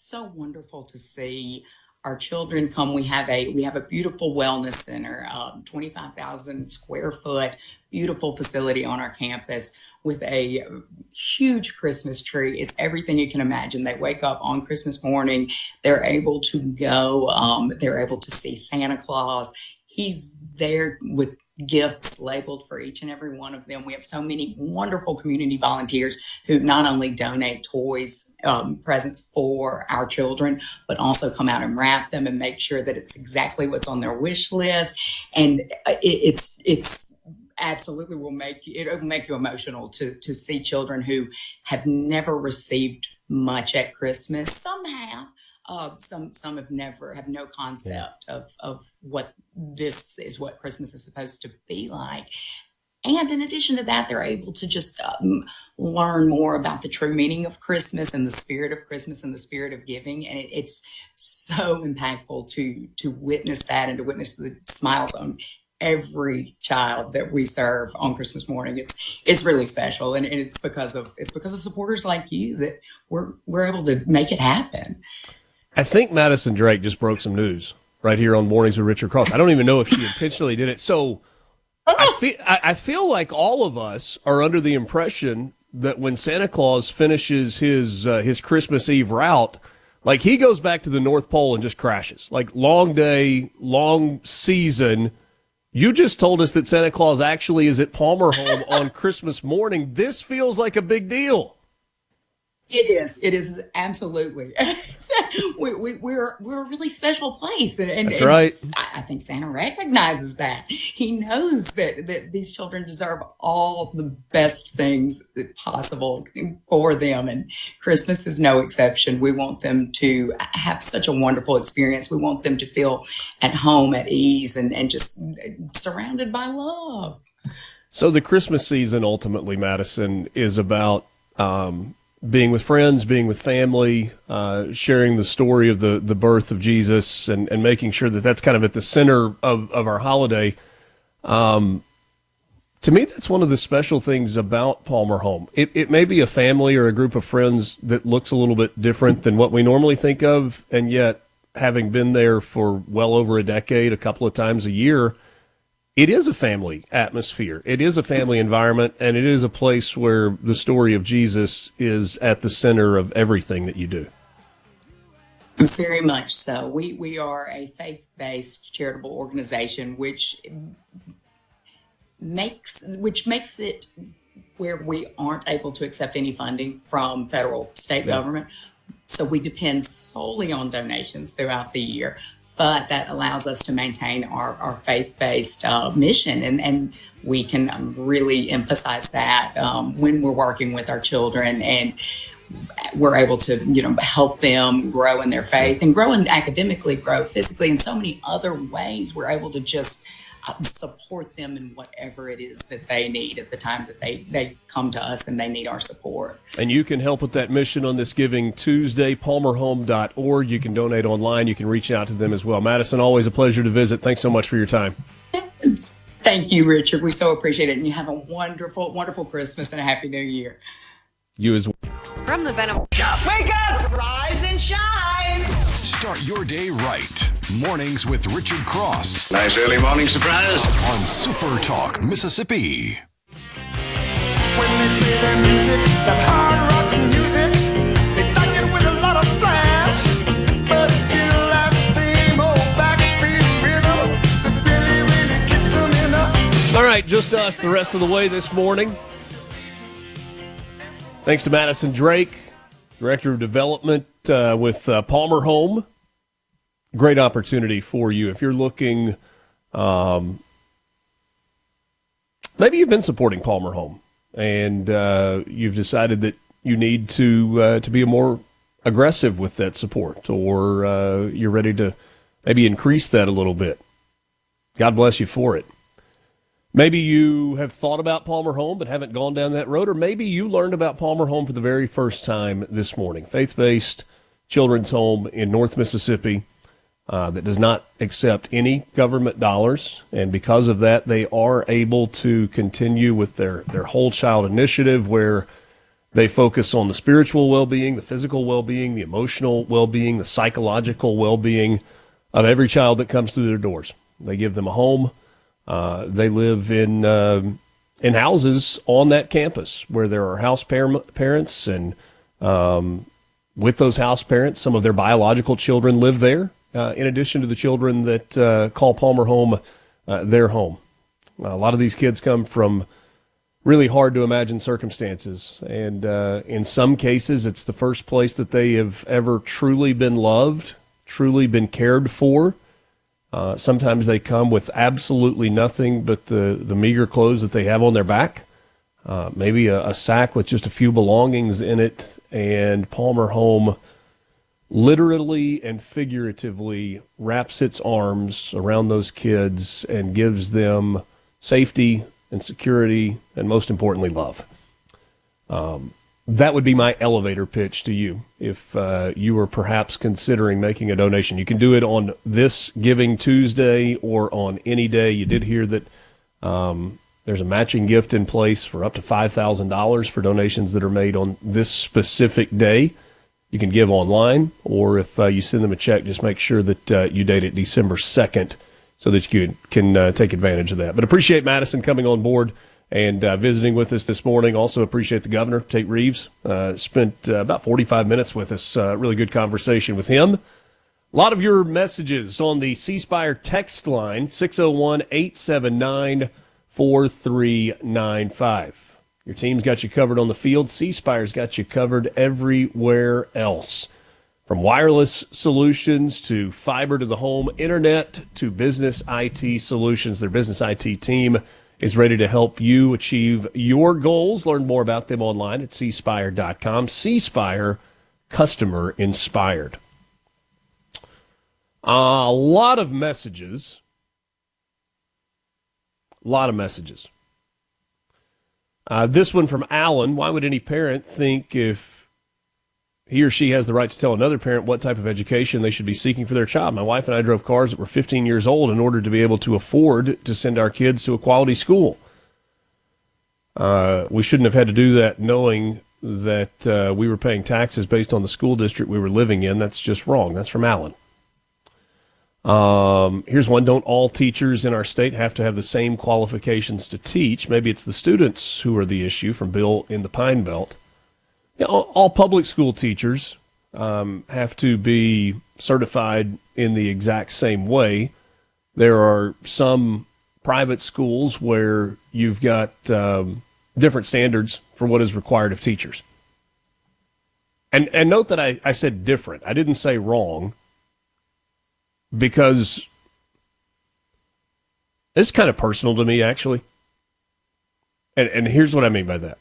so wonderful to see our children come. We have a beautiful wellness center, 25,000 square foot, beautiful facility on our campus with a huge Christmas tree. It's everything you can imagine. They wake up on Christmas morning. They're able to go. They're able to see Santa Claus. He's there with gifts labeled for each and every one of them. We have so many wonderful community volunteers who not only donate toys, presents for our children, but also come out and wrap them and make sure that it's exactly what's on their wish list. And it's absolutely it'll make you emotional to see children who have never received much at Christmas. Some have. Some have no concept of what this is, what Christmas is supposed to be like. And in addition to that, they're able to just learn more about the true meaning of Christmas and the spirit of Christmas and the spirit of giving. And it's so impactful to witness that and to witness the smiles on every child that we serve on Christmas morning. It's really special, and it's because of supporters like you that we're able to make it happen. I think Madison Drake just broke some news right here on Mornings with Richard Cross. I don't even know if she intentionally did it. So I feel like all of us are under the impression that when Santa Claus finishes his Christmas Eve route, like he goes back to the North Pole and just crashes. Like long day, long season. You just told us that Santa Claus actually is at Palmer Home on Christmas morning. This feels like a big deal. It is absolutely. We're a really special place, and that's right. I think Santa recognizes that. He knows that these children deserve all the best things possible for them, and Christmas is no exception. We want them to have such a wonderful experience. We want them to feel at home, at ease, and just surrounded by love. So the Christmas season, ultimately, Madison, is about being with friends, being with family, sharing the story of the birth of Jesus, and making sure that that's kind of at the center of our holiday. To me, that's one of the special things about Palmer Home. It may be a family or a group of friends that looks a little bit different than what we normally think of, and yet, having been there for well over a decade, a couple of times a year, it is a family atmosphere. It is a family environment, and it is a place where the story of Jesus is at the center of everything that you do. Very much so. We are a faith-based charitable organization, which makes it where we aren't able to accept any funding from federal, state government. So we depend solely on donations throughout the year. But that allows us to maintain our faith-based mission, and we can really emphasize that when we're working with our children, and we're able to help them grow in their faith and grow academically, grow physically, in so many other ways. We're able to just support them in whatever it is that they need at the time that they come to us and they need our support. And you can help with that mission on this Giving Tuesday, palmerhome.org. You can donate online. You can reach out to them as well. Madison, always a pleasure to visit. Thanks so much for your time. Thank you, Richard. We so appreciate it. And you have a wonderful, wonderful Christmas and a Happy New Year. You as well. From the Venom. Wake up! Rise and shine! Start your day right. Mornings with Richard Cross. Nice early morning surprise. On SuperTalk, Mississippi. When they play their music, that hard rock music, they like it with a lot of flash, but it's still that same old backbeat rhythm that really, really kicks them in the... All right, just us the rest of the way this morning. Thanks to Madison Drake, Director of Development with Palmer Home. Great opportunity for you if you're looking. Maybe you've been supporting Palmer Home, and you've decided that you need to be more aggressive with that support, or you're ready to maybe increase that a little bit. God bless you for it. Maybe you have thought about Palmer Home but haven't gone down that road, or maybe you learned about Palmer Home for the very first time this morning. Faith-based children's home in North Mississippi that does not accept any government dollars, and because of that, they are able to continue with their whole child initiative, where They focus on the spiritual well-being, the physical well-being, the emotional well-being, the psychological well-being of every child that comes through their doors. They give them a home. They live in houses on that campus where there are house parents, and with those house parents, some of their biological children live there, in addition to the children that call Palmer home their home. A lot of these kids come from really hard to imagine circumstances, and in some cases, it's the first place that they have ever truly been loved, truly been cared for. Sometimes they come with absolutely nothing but the meager clothes that they have on their back, maybe a sack with just a few belongings in it, and Palmer Home literally and figuratively wraps its arms around those kids and gives them safety and security, and most importantly, love. That would be my elevator pitch to you if you were perhaps considering making a donation. You can do it on this Giving Tuesday or on any day. You did hear that there's a matching gift in place for up to $5,000 for donations that are made on this specific day. You can give online, or if you send them a check, just make sure that you date it December 2nd so that you can take advantage of that. But appreciate Madison coming on board and visiting with us this morning. Also appreciate the governor, Tate Reeves. Spent about 45 minutes with us. Really good conversation with him. A lot of your messages on the C Spire text line, 601-879-4395. Your team's got you covered on the field. C Spire's got you covered everywhere else. From wireless solutions to fiber to the home internet to business IT solutions, their business IT team is ready to help you achieve your goals. Learn more about them online at cspire.com. C-Spire, customer inspired. A lot of messages. This one from Alan. Why would any parent think if he or she has the right to tell another parent what type of education they should be seeking for their child? My wife and I drove cars that were 15 years old in order to be able to afford to send our kids to a quality school. We shouldn't have had to do that knowing that we were paying taxes based on the school district we were living in. That's just wrong. That's from Alan. Here's one. Don't all teachers in our state have to have the same qualifications to teach? Maybe it's the students who are the issue, from Bill in the Pine Belt. Yeah, all public school teachers have to be certified in the exact same way. There are some private schools where you've got different standards for what is required of teachers. And note that I said different. I didn't say wrong, because it's kind of personal to me, actually. And here's what I mean by that.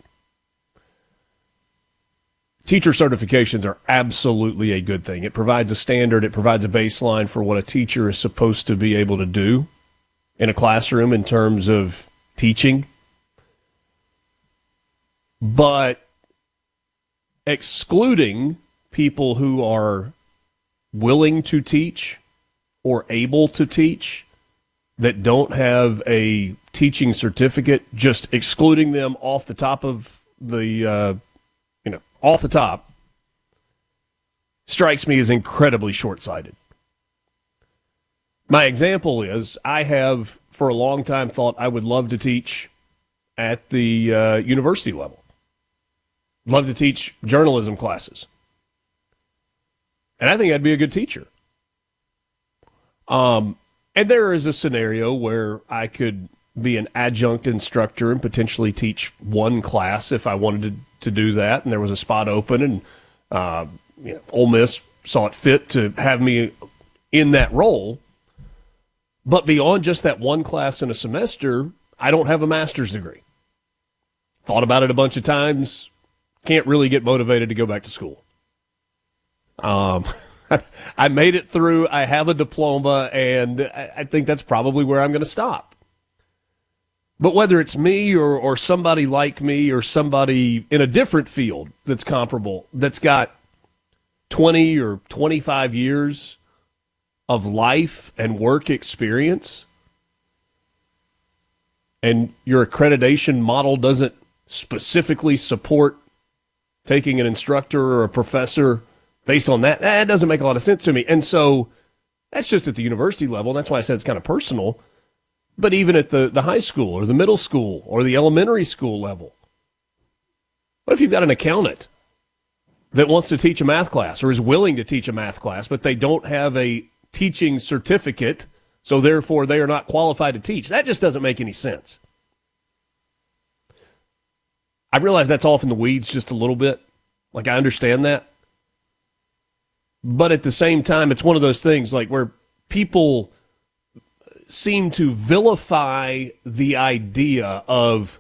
Teacher certifications are absolutely a good thing. It provides a standard. It provides a baseline for what a teacher is supposed to be able to do in a classroom in terms of teaching. But excluding people who are willing to teach or able to teach that don't have a teaching certificate, just excluding them off the top of the off the top, strikes me as incredibly short-sighted. My example is, I have for a long time thought I would love to teach at the university level. Love to teach journalism classes. And I think I'd be a good teacher. And there is a scenario where I could be an adjunct instructor and potentially teach one class if I wanted to do that, and there was a spot open, and Ole Miss saw it fit to have me in that role. But beyond just that one class in a semester, I don't have a master's degree. Thought about it a bunch of times. Can't really get motivated to go back to school. I made it through. I have a diploma, and I think that's probably where I'm going to stop. But whether it's me or somebody like me or somebody in a different field that's comparable, that's got 20 or 25 years of life and work experience, and your accreditation model doesn't specifically support taking an instructor or a professor based on that, that doesn't make a lot of sense to me. And so that's just at the university level. And that's why I said it's kind of personal. But even at the high school or the middle school or the elementary school level, what if you've got an accountant that wants to teach a math class or is willing to teach a math class, but they don't have a teaching certificate, so therefore they are not qualified to teach? That just doesn't make any sense. I realize that's off in the weeds just a little bit. Like, I understand that. But at the same time, it's one of those things like where people seem to vilify the idea of,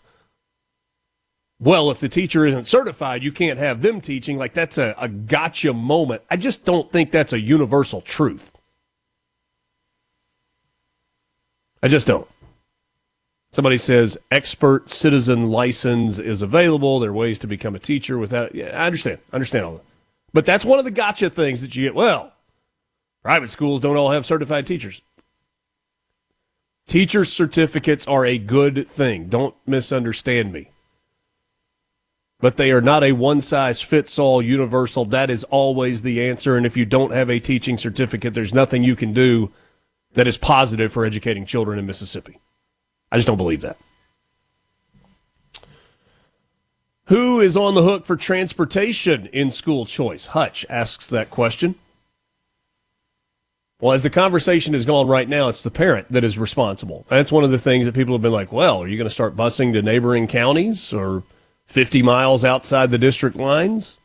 well, if the teacher isn't certified, you can't have them teaching. Like, that's a gotcha moment. I just don't think that's a universal truth. I just don't. Somebody says expert citizen license is available. There are ways to become a teacher without. Yeah, I understand all that. But that's one of the gotcha things that you get. Well, private schools don't all have certified teachers. Teacher certificates are a good thing. Don't misunderstand me. But they are not a one-size-fits-all universal. That is always the answer. And if you don't have a teaching certificate, there's nothing you can do that is positive for educating children in Mississippi. I just don't believe that. Who is on the hook for transportation in school choice? Hutch asks that question. Well, as the conversation has gone right now, it's the parent that is responsible. That's one of the things that people have been like, well, are you going to start busing to neighboring counties or 50 miles outside the district lines?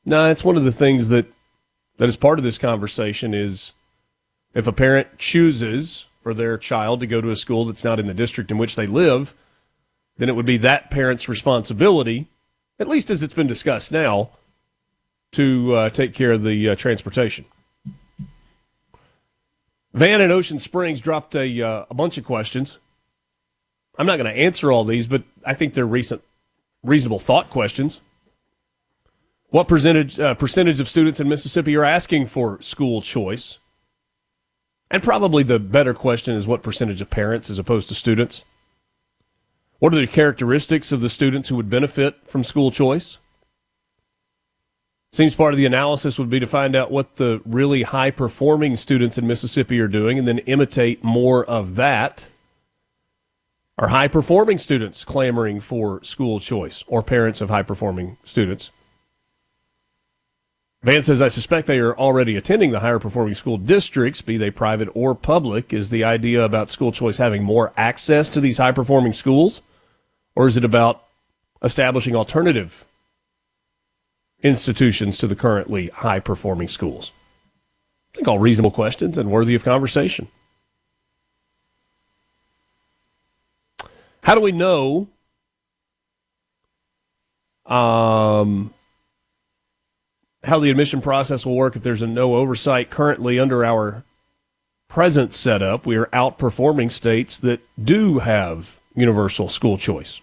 No, it's one of the things that is part of this conversation is if a parent chooses for their child to go to a school that's not in the district in which they live, then it would be that parent's responsibility, at least as it's been discussed now, to take care of the transportation. Van in Ocean Springs dropped a bunch of questions. I'm not going to answer all these, but I think they're reasonable thought questions. What percentage of students in Mississippi are asking for school choice? And probably the better question is what percentage of parents as opposed to students? What are the characteristics of the students who would benefit from school choice? Seems part of the analysis would be to find out what the really high-performing students in Mississippi are doing and then imitate more of that. Are high-performing students clamoring for school choice or parents of high-performing students? Van says, I suspect they are already attending the higher-performing school districts, be they private or public. Is the idea about school choice having more access to these high-performing schools? Or is it about establishing alternative institutions to the currently high-performing schools? I think all reasonable questions and worthy of conversation. How do we know how the admission process will work if there's no oversight currently under our present setup? We are outperforming states that do have universal school choice.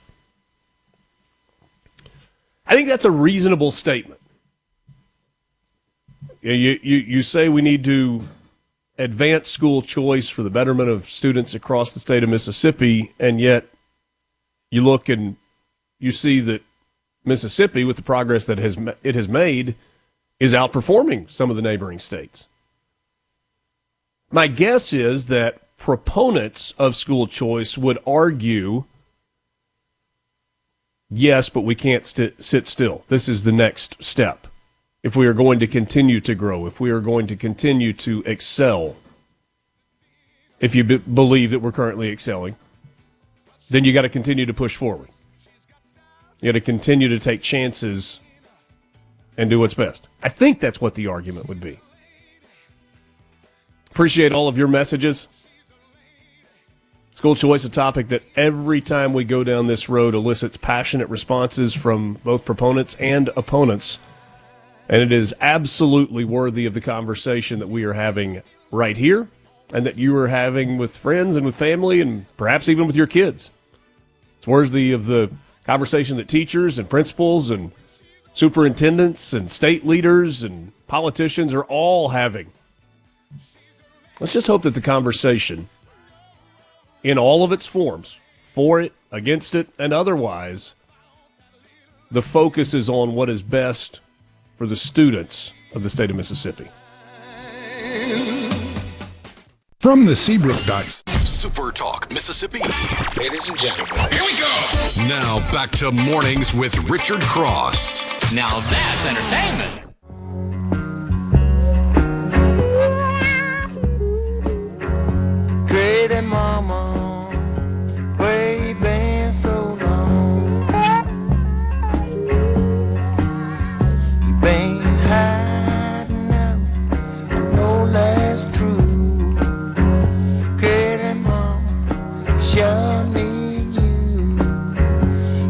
I think that's a reasonable statement. You say we need to advance school choice for the betterment of students across the state of Mississippi, and yet you look and you see that Mississippi, with the progress that it has made, is outperforming some of the neighboring states. My guess is that proponents of school choice would argue, yes, but we can't sit still. This is the next step. If we are going to continue to grow, if we are going to continue to excel, if you believe that we're currently excelling, then you got to continue to push forward. You got to continue to take chances and do what's best. I think that's what the argument would be. Appreciate all of your messages. School choice, a topic that every time we go down this road elicits passionate responses from both proponents and opponents. And it is absolutely worthy of the conversation that we are having right here and that you are having with friends and with family and perhaps even with your kids. It's worthy of the conversation that teachers and principals and superintendents and state leaders and politicians are all having. Let's just hope that the conversation, in all of its forms, for it, against it, and otherwise, the focus is on what is best for the students of the state of Mississippi. From the Seabrook Docks. Super Talk, Mississippi. Ladies and gentlemen. Here we go. Now back to Mornings with Richard Cross. Now that's entertainment. Great mama, where you been so long? You been hiding out, I know that's true. Great mama, sure need you.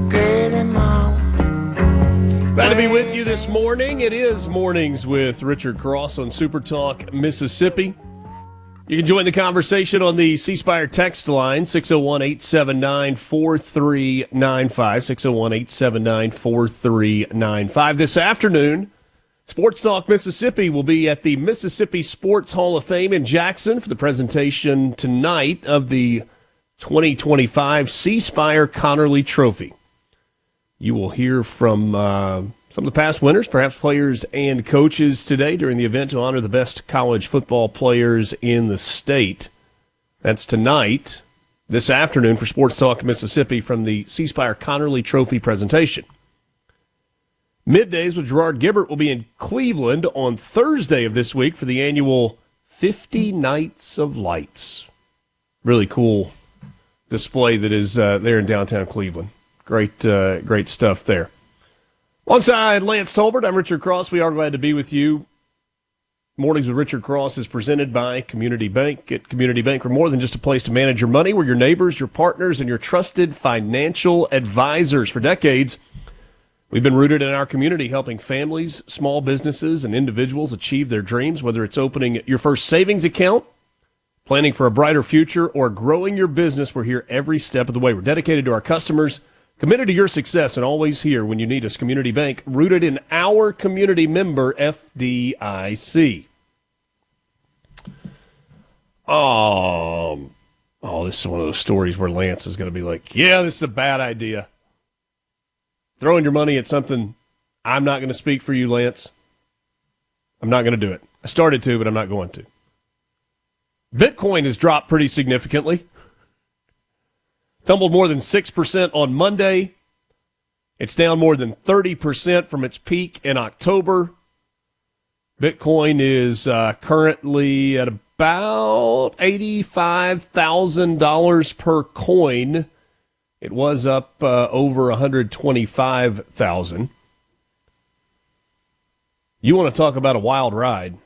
Great mama. Glad to be with you this morning. It is Mornings with Richard Cross on Super Talk, Mississippi. You can join the conversation on the C Spire text line, 601-879-4395, 601-879-4395. This afternoon, Sports Talk Mississippi will be at the Mississippi Sports Hall of Fame in Jackson for the presentation tonight of the 2025 C Spire Connerly Trophy. You will hear from some of the past winners, perhaps players and coaches today during the event to honor the best college football players in the state. That's tonight, this afternoon for Sports Talk Mississippi from the C Spire Connerly Trophy presentation. Middays with Gerard Gibbert will be in Cleveland on Thursday of this week for the annual 50 Nights of Lights. Really cool display that is there in downtown Cleveland. Great stuff there. Alongside Lance Tolbert, I'm Richard Cross. We are glad to be with you. Mornings with Richard Cross is presented by Community Bank. At Community Bank, we're more than just a place to manage your money. We're your neighbors, your partners, and your trusted financial advisors. For decades, we've been rooted in our community, helping families, small businesses, and individuals achieve their dreams, whether it's opening your first savings account, planning for a brighter future, or growing your business. We're here every step of the way. We're dedicated to our customers, committed to your success, and always here when you need us. Community Bank, rooted in our community, member FDIC. This is one of those stories where Lance is going to be like, yeah, this is a bad idea. Throwing your money at something, I'm not going to speak for you, Lance. I'm not going to do it. I started to, but I'm not going to. Bitcoin has dropped pretty significantly. Tumbled more than 6% on Monday. It's down more than 30% from its peak in October. Bitcoin is currently at about $85,000 per coin. It was up over $125,000. You want to talk about a wild ride?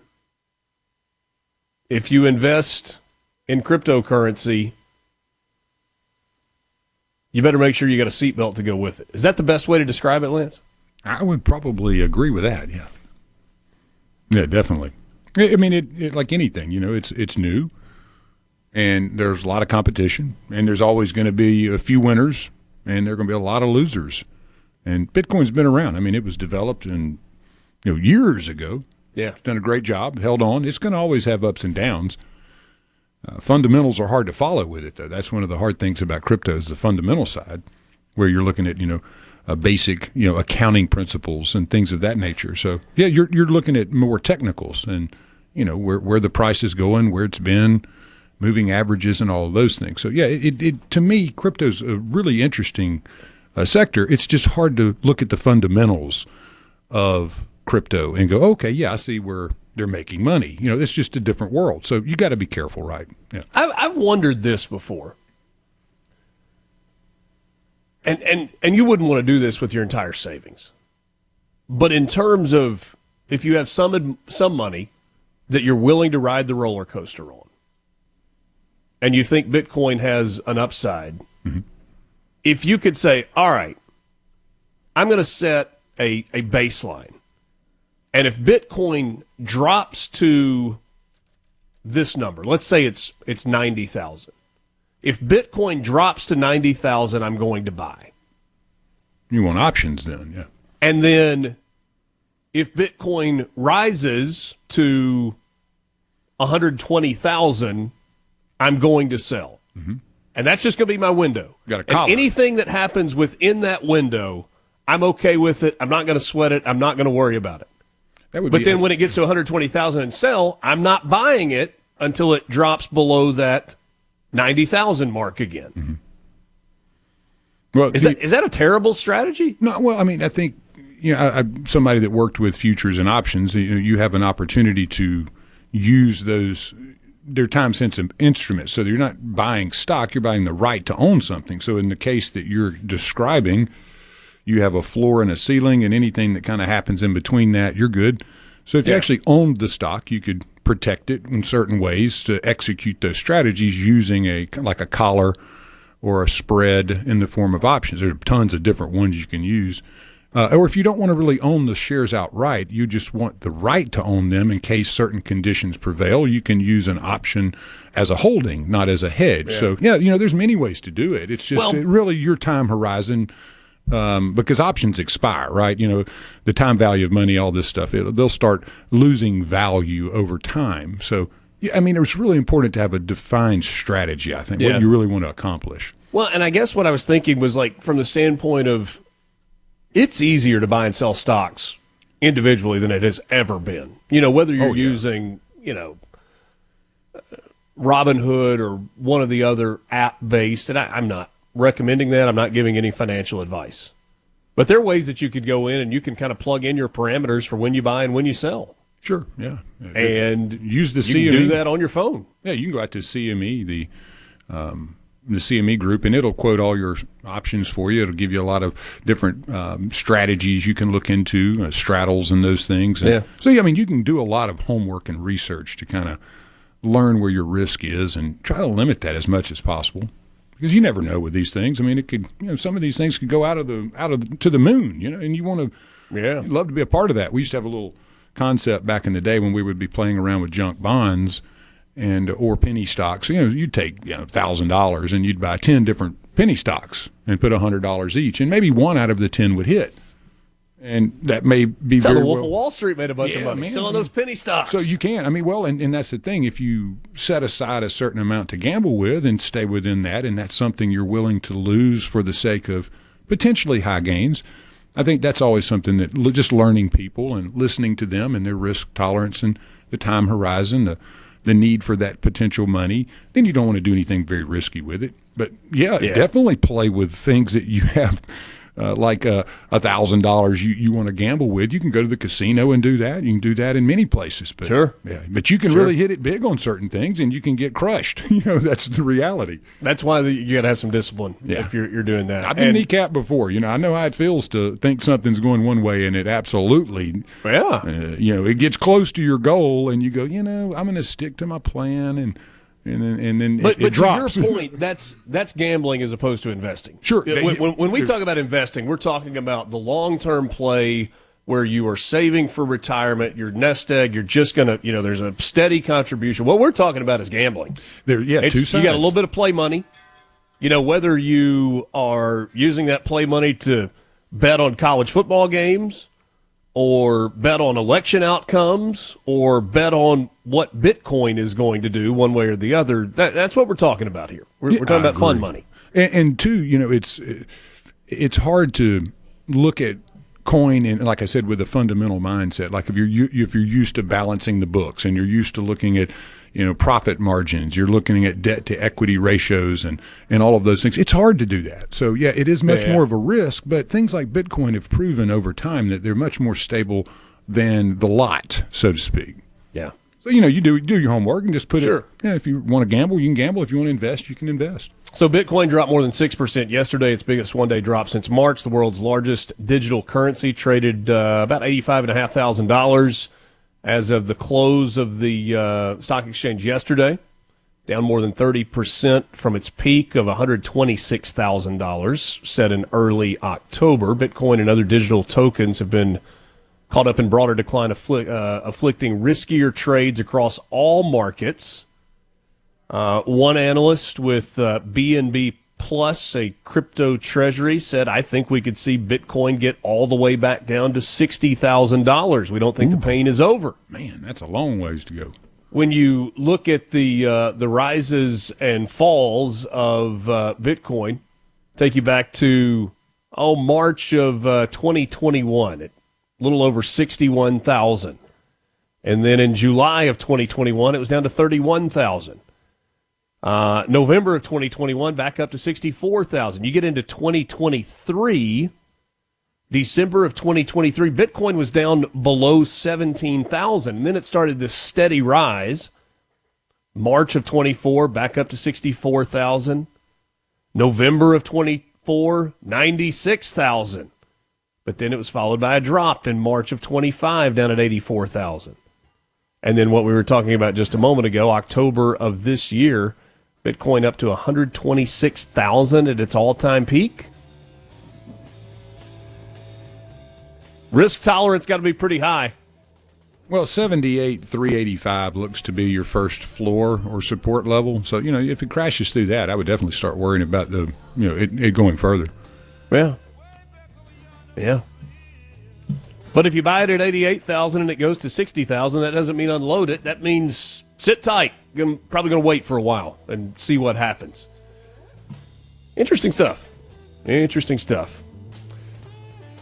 If you invest in cryptocurrency, you better make sure you got a seatbelt to go with it. Is that the best way to describe it, Lance? I would probably agree with that, yeah. Yeah, definitely. I mean, it like anything, it's new, and there's a lot of competition, and there's always going to be a few winners, and there are going to be a lot of losers. And Bitcoin's been around. I mean, it was developed years ago. Yeah. It's done a great job, held on. It's going to always have ups and downs. Fundamentals are hard to follow with it, though. That's one of the hard things about crypto is the fundamental side, where you're looking at, basic, accounting principles and things of that nature. So, yeah, you're looking at more technicals and, where the price is going, where it's been, moving averages and all of those things. So, yeah, it to me, crypto's a really interesting sector. It's just hard to look at the fundamentals of crypto and go, okay, yeah, I see where they're making money. It's just a different world. So you got to be careful, right? Yeah. I've wondered this before. And you wouldn't want to do this with your entire savings. But in terms of if you have some money that you're willing to ride the roller coaster on, and you think Bitcoin has an upside, if you could say, all right, I'm going to set a baseline. And if Bitcoin drops to this number, let's say it's 90,000. If Bitcoin drops to 90,000, I'm going to buy. You want options then, yeah. And then if Bitcoin rises to 120,000, I'm going to sell. Mm-hmm. And that's just going to be my window. Got a collar. And anything that happens within that window, I'm okay with it. I'm not going to sweat it. I'm not going to worry about it. But then when it gets to 120,000 and sell, I'm not buying it until it drops below that 90,000 mark again. Mm-hmm. Well, is that a terrible strategy? No. Well, I mean, I think somebody that worked with futures and options, you have an opportunity to use those. They're time-sensitive instruments, so you're not buying stock. You're buying the right to own something. So in the case that you're describing, you have a floor and a ceiling, and anything that kind of happens in between that, you're good. So if you actually owned the stock, you could protect it in certain ways to execute those strategies using a collar or a spread in the form of options. There are tons of different ones you can use. Or if you don't want to really own the shares outright, you just want the right to own them in case certain conditions prevail, you can use an option as a holding, not as a hedge. So, there's many ways to do it. It's just really your time horizon, because options expire, right? The time value of money, all this stuff, they'll start losing value over time. So, it's really important to have a defined strategy, I think, what you really want to accomplish. Well, and I guess what I was thinking was from the standpoint of it's easier to buy and sell stocks individually than it has ever been. Whether you're using, Robinhood or one of the other app-based, and I'm not recommending that. I'm not giving any financial advice. But there are ways that you could go in and you can kind of plug in your parameters for when you buy and when you sell. Sure, yeah. And use the CME. You can do that on your phone. Yeah, you can go out to CME, the CME group, and it'll quote all your options for you. It'll give you a lot of different strategies you can look into, straddles and those things. And so, you can do a lot of homework and research to kind of learn where your risk is and try to limit that as much as possible. Because you never know with these things. It could, some of these things could go to the moon, and you want to, you'd love to be a part of that. We used to have a little concept back in the day when we would be playing around with junk bonds or penny stocks. You'd take $1,000 and you'd buy 10 different penny stocks and put $100 each, and maybe one out of the 10 would hit. And that may be That's how very the Wolf of Wall Street made a bunch of money selling those penny stocks. So you can. And that's the thing. If you set aside a certain amount to gamble with and stay within that, and that's something you're willing to lose for the sake of potentially high gains, I think that's always something that just learning people and listening to them and their risk tolerance and the time horizon, the need for that potential money, then you don't want to do anything very risky with it. But, definitely play with things that you have like $1,000 you want to gamble with. You can go to the casino and do that. You can do that in many places. But, sure. Yeah, but you can really hit it big on certain things, and you can get crushed. That's the reality. That's why you got to have some discipline if you're doing that. I've been kneecapped before. I know how it feels to think something's going one way, and it absolutely, it gets close to your goal, and you go, I'm going to stick to my plan, and then it drops. To your point, that's gambling as opposed to investing. Sure. When we talk about investing, we're talking about the long-term play where you are saving for retirement, your nest egg, you're just going to, there's a steady contribution. What we're talking about is gambling. Two sides. You got a little bit of play money. Whether you are using that play money to bet on college football games or bet on election outcomes, or bet on what Bitcoin is going to do one way or the other. That's what we're talking about here. We're talking about fun money. And two, it's hard to look at coin and, like I said, with a fundamental mindset. Like if you're used to balancing the books and you're used to looking at profit margins, you're looking at debt to equity ratios and all of those things. It's hard to do that. So it is much more of a risk, but things like Bitcoin have proven over time that they're much more stable than the lot, so to speak. Yeah. So, you do your homework and just put it, if you want to gamble, you can gamble. If you want to invest, you can invest. So Bitcoin dropped more than 6% yesterday, its biggest one-day drop since March. The world's largest digital currency traded about $85,500 as of the close of the stock exchange yesterday, down more than 30% from its peak of $126,000 set in early October. Bitcoin and other digital tokens have been caught up in broader decline, afflicting riskier trades across all markets. One analyst with BNB Plus, a crypto treasury, said, I think we could see Bitcoin get all the way back down to $60,000. We don't think the pain is over. Man, that's a long ways to go. When you look at the rises and falls of Bitcoin, take you back to March of 2021 at a little over 61,000. And then in July of 2021, it was down to 31,000. November of 2021, back up to 64,000. You get into 2023, December of 2023, Bitcoin was down below 17,000. And then it started this steady rise. March of 24, back up to 64,000. November of 24, 96,000. But then it was followed by a drop in March of 25, down at 84,000. And then what we were talking about just a moment ago, October of this year, Bitcoin up to 126,000 at its all-time peak. Risk tolerance got to be pretty high. Well, 78,385 looks to be your first floor or support level. So, if it crashes through that, I would definitely start worrying about it going further. Yeah. Yeah. But if you buy it at 88,000 and it goes to 60,000, that doesn't mean unload it. That means sit tight. I'm probably going to wait for a while and see what happens. Interesting stuff. Interesting stuff.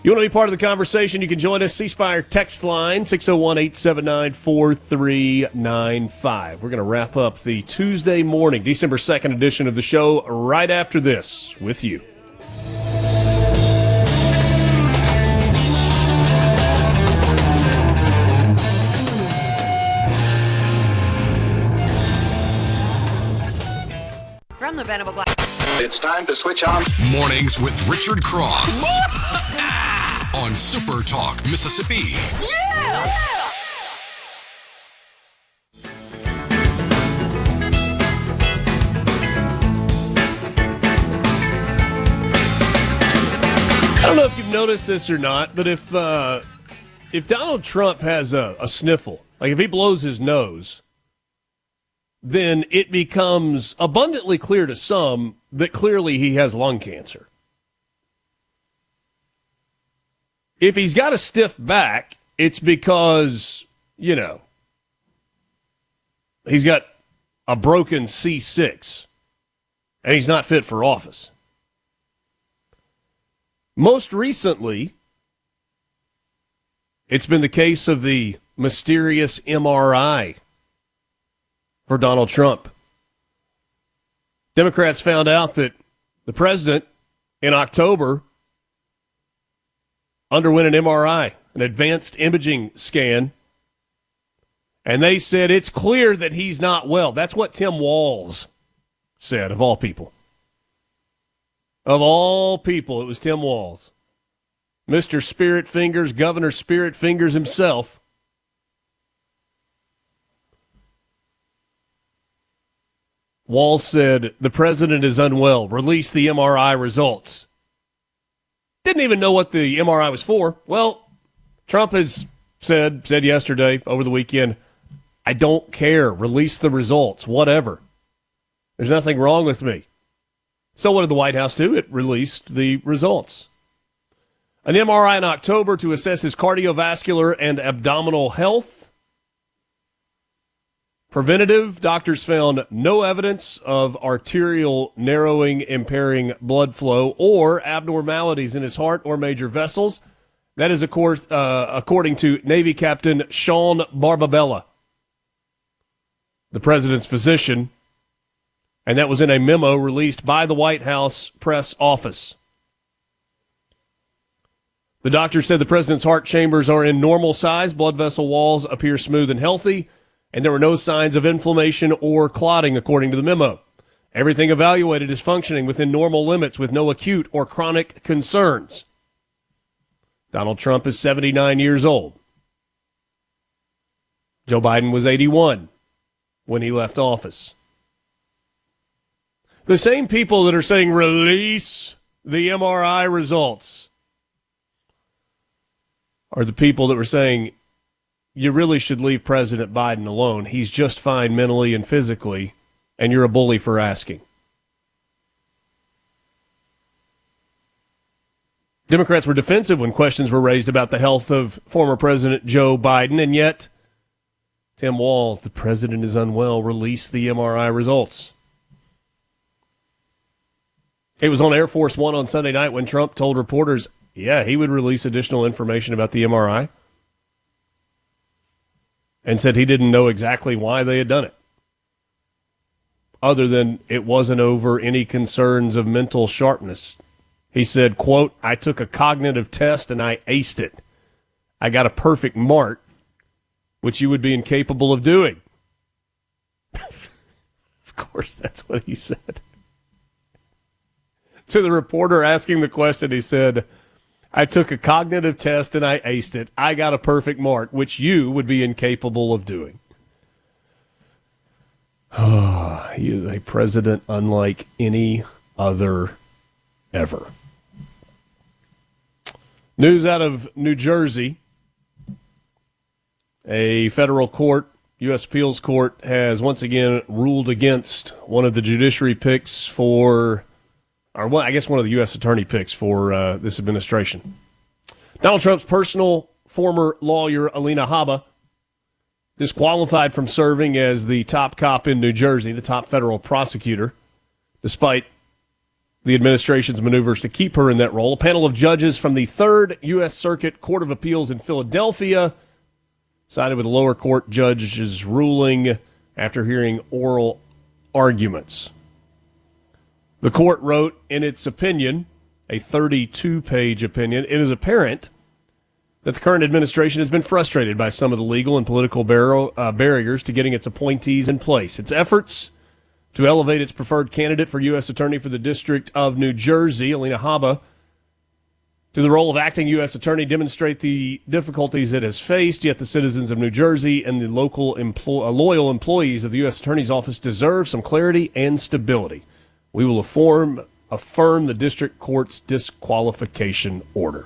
You want to be part of the conversation, you can join us. C-Spire text line, 601-879-4395. We're going to wrap up the Tuesday morning, December 2nd edition of the show right after this with you. From the Venable Glass. It's time to switch on. Mornings with Richard Cross on Super Talk, Mississippi. Yeah! I don't know if you've noticed this or not, but if Donald Trump has a sniffle, like if he blows his nose, then it becomes abundantly clear to some that clearly he has lung cancer. If he's got a stiff back, it's because, he's got a broken C6 and he's not fit for office. Most recently, it's been the case of the mysterious MRI for Donald Trump. Democrats found out that the president in October underwent an MRI, an advanced imaging scan, and they said it's clear that he's not well. That's what Tim Walz said, of all people. Of all people, it was Tim Walz. Mr. Spirit Fingers, Governor Spirit Fingers himself. Walz said, the president is unwell. Release the MRI results. Didn't even know what the MRI was for. Well, Trump has said yesterday, over the weekend, I don't care. Release the results, whatever. There's nothing wrong with me. So what did the White House do? It released the results. An MRI in October to assess his cardiovascular and abdominal health. Preventative, doctors found no evidence of arterial narrowing, impairing blood flow, or abnormalities in his heart or major vessels. That is, of course, according to Navy Captain Sean Barbabella, the president's physician, and that was in a memo released by the White House press office. The doctor said the president's heart chambers are in normal size, blood vessel walls appear smooth and healthy, and there were no signs of inflammation or clotting, according to the memo. Everything evaluated is functioning within normal limits with no acute or chronic concerns. Donald Trump is 79 years old. Joe Biden was 81 when he left office. The same people that are saying release the MRI results are the people that were saying you really should leave President Biden alone. He's just fine mentally and physically, and you're a bully for asking. Democrats were defensive when questions were raised about the health of former President Joe Biden, and yet Tim Walz, the president is unwell, released the MRI results. It was on Air Force One on Sunday night when Trump told reporters, yeah, he would release additional information about the MRI, and said he didn't know exactly why they had done it, other than it wasn't over any concerns of mental sharpness. He said, quote, I took a cognitive test and I aced it. I got a perfect mark, which you would be incapable of doing. Of course, that's what he said. To the reporter asking the question, he said, I took a cognitive test and I aced it. I got a perfect mark, which you would be incapable of doing. He is a president unlike any other ever. News out of New Jersey. A federal court, U.S. Appeals Court, has once again ruled against one of the judiciary picks for, or one of the U.S. attorney picks for this administration. Donald Trump's personal former lawyer, Alina Habba, disqualified from serving as the top cop in New Jersey, the top federal prosecutor, despite the administration's maneuvers to keep her in that role. A panel of judges from the 3rd U.S. Circuit Court of Appeals in Philadelphia sided with the lower court judge's ruling after hearing oral arguments. The court wrote in its opinion, a 32-page opinion, it is apparent that the current administration has been frustrated by some of the legal and political barriers to getting its appointees in place. Its efforts to elevate its preferred candidate for U.S. Attorney for the District of New Jersey, Alina Habba, to the role of acting U.S. Attorney demonstrate the difficulties it has faced, yet the citizens of New Jersey and the local loyal employees of the U.S. Attorney's Office deserve some clarity and stability. We will affirm the district court's disqualification order.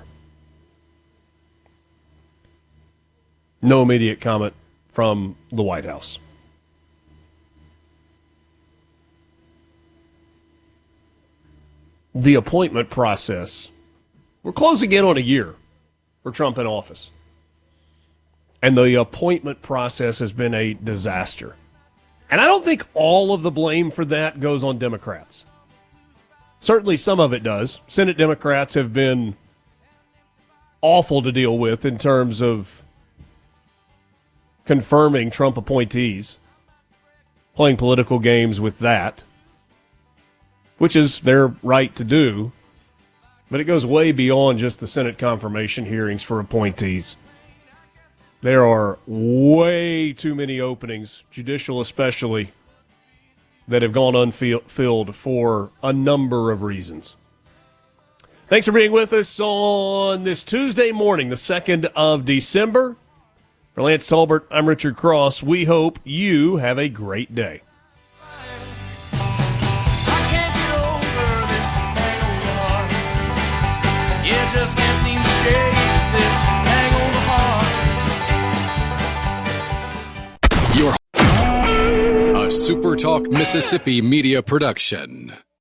No immediate comment from the White House. The appointment process. We're closing in on a year for Trump in office. And the appointment process has been a disaster. And I don't think all of the blame for that goes on Democrats. Certainly some of it does. Senate Democrats have been awful to deal with in terms of confirming Trump appointees, playing political games with that, which is their right to do. But it goes way beyond just the Senate confirmation hearings for appointees. There are way too many openings, judicial especially, that have gone unfilled for a number of reasons. Thanks for being with us on this Tuesday morning, the 2nd of December. For Lance Tolbert, I'm Richard Cross. We hope you have a great day. Just can't seem to shake this hangover heart. A SuperTalk Mississippi media production.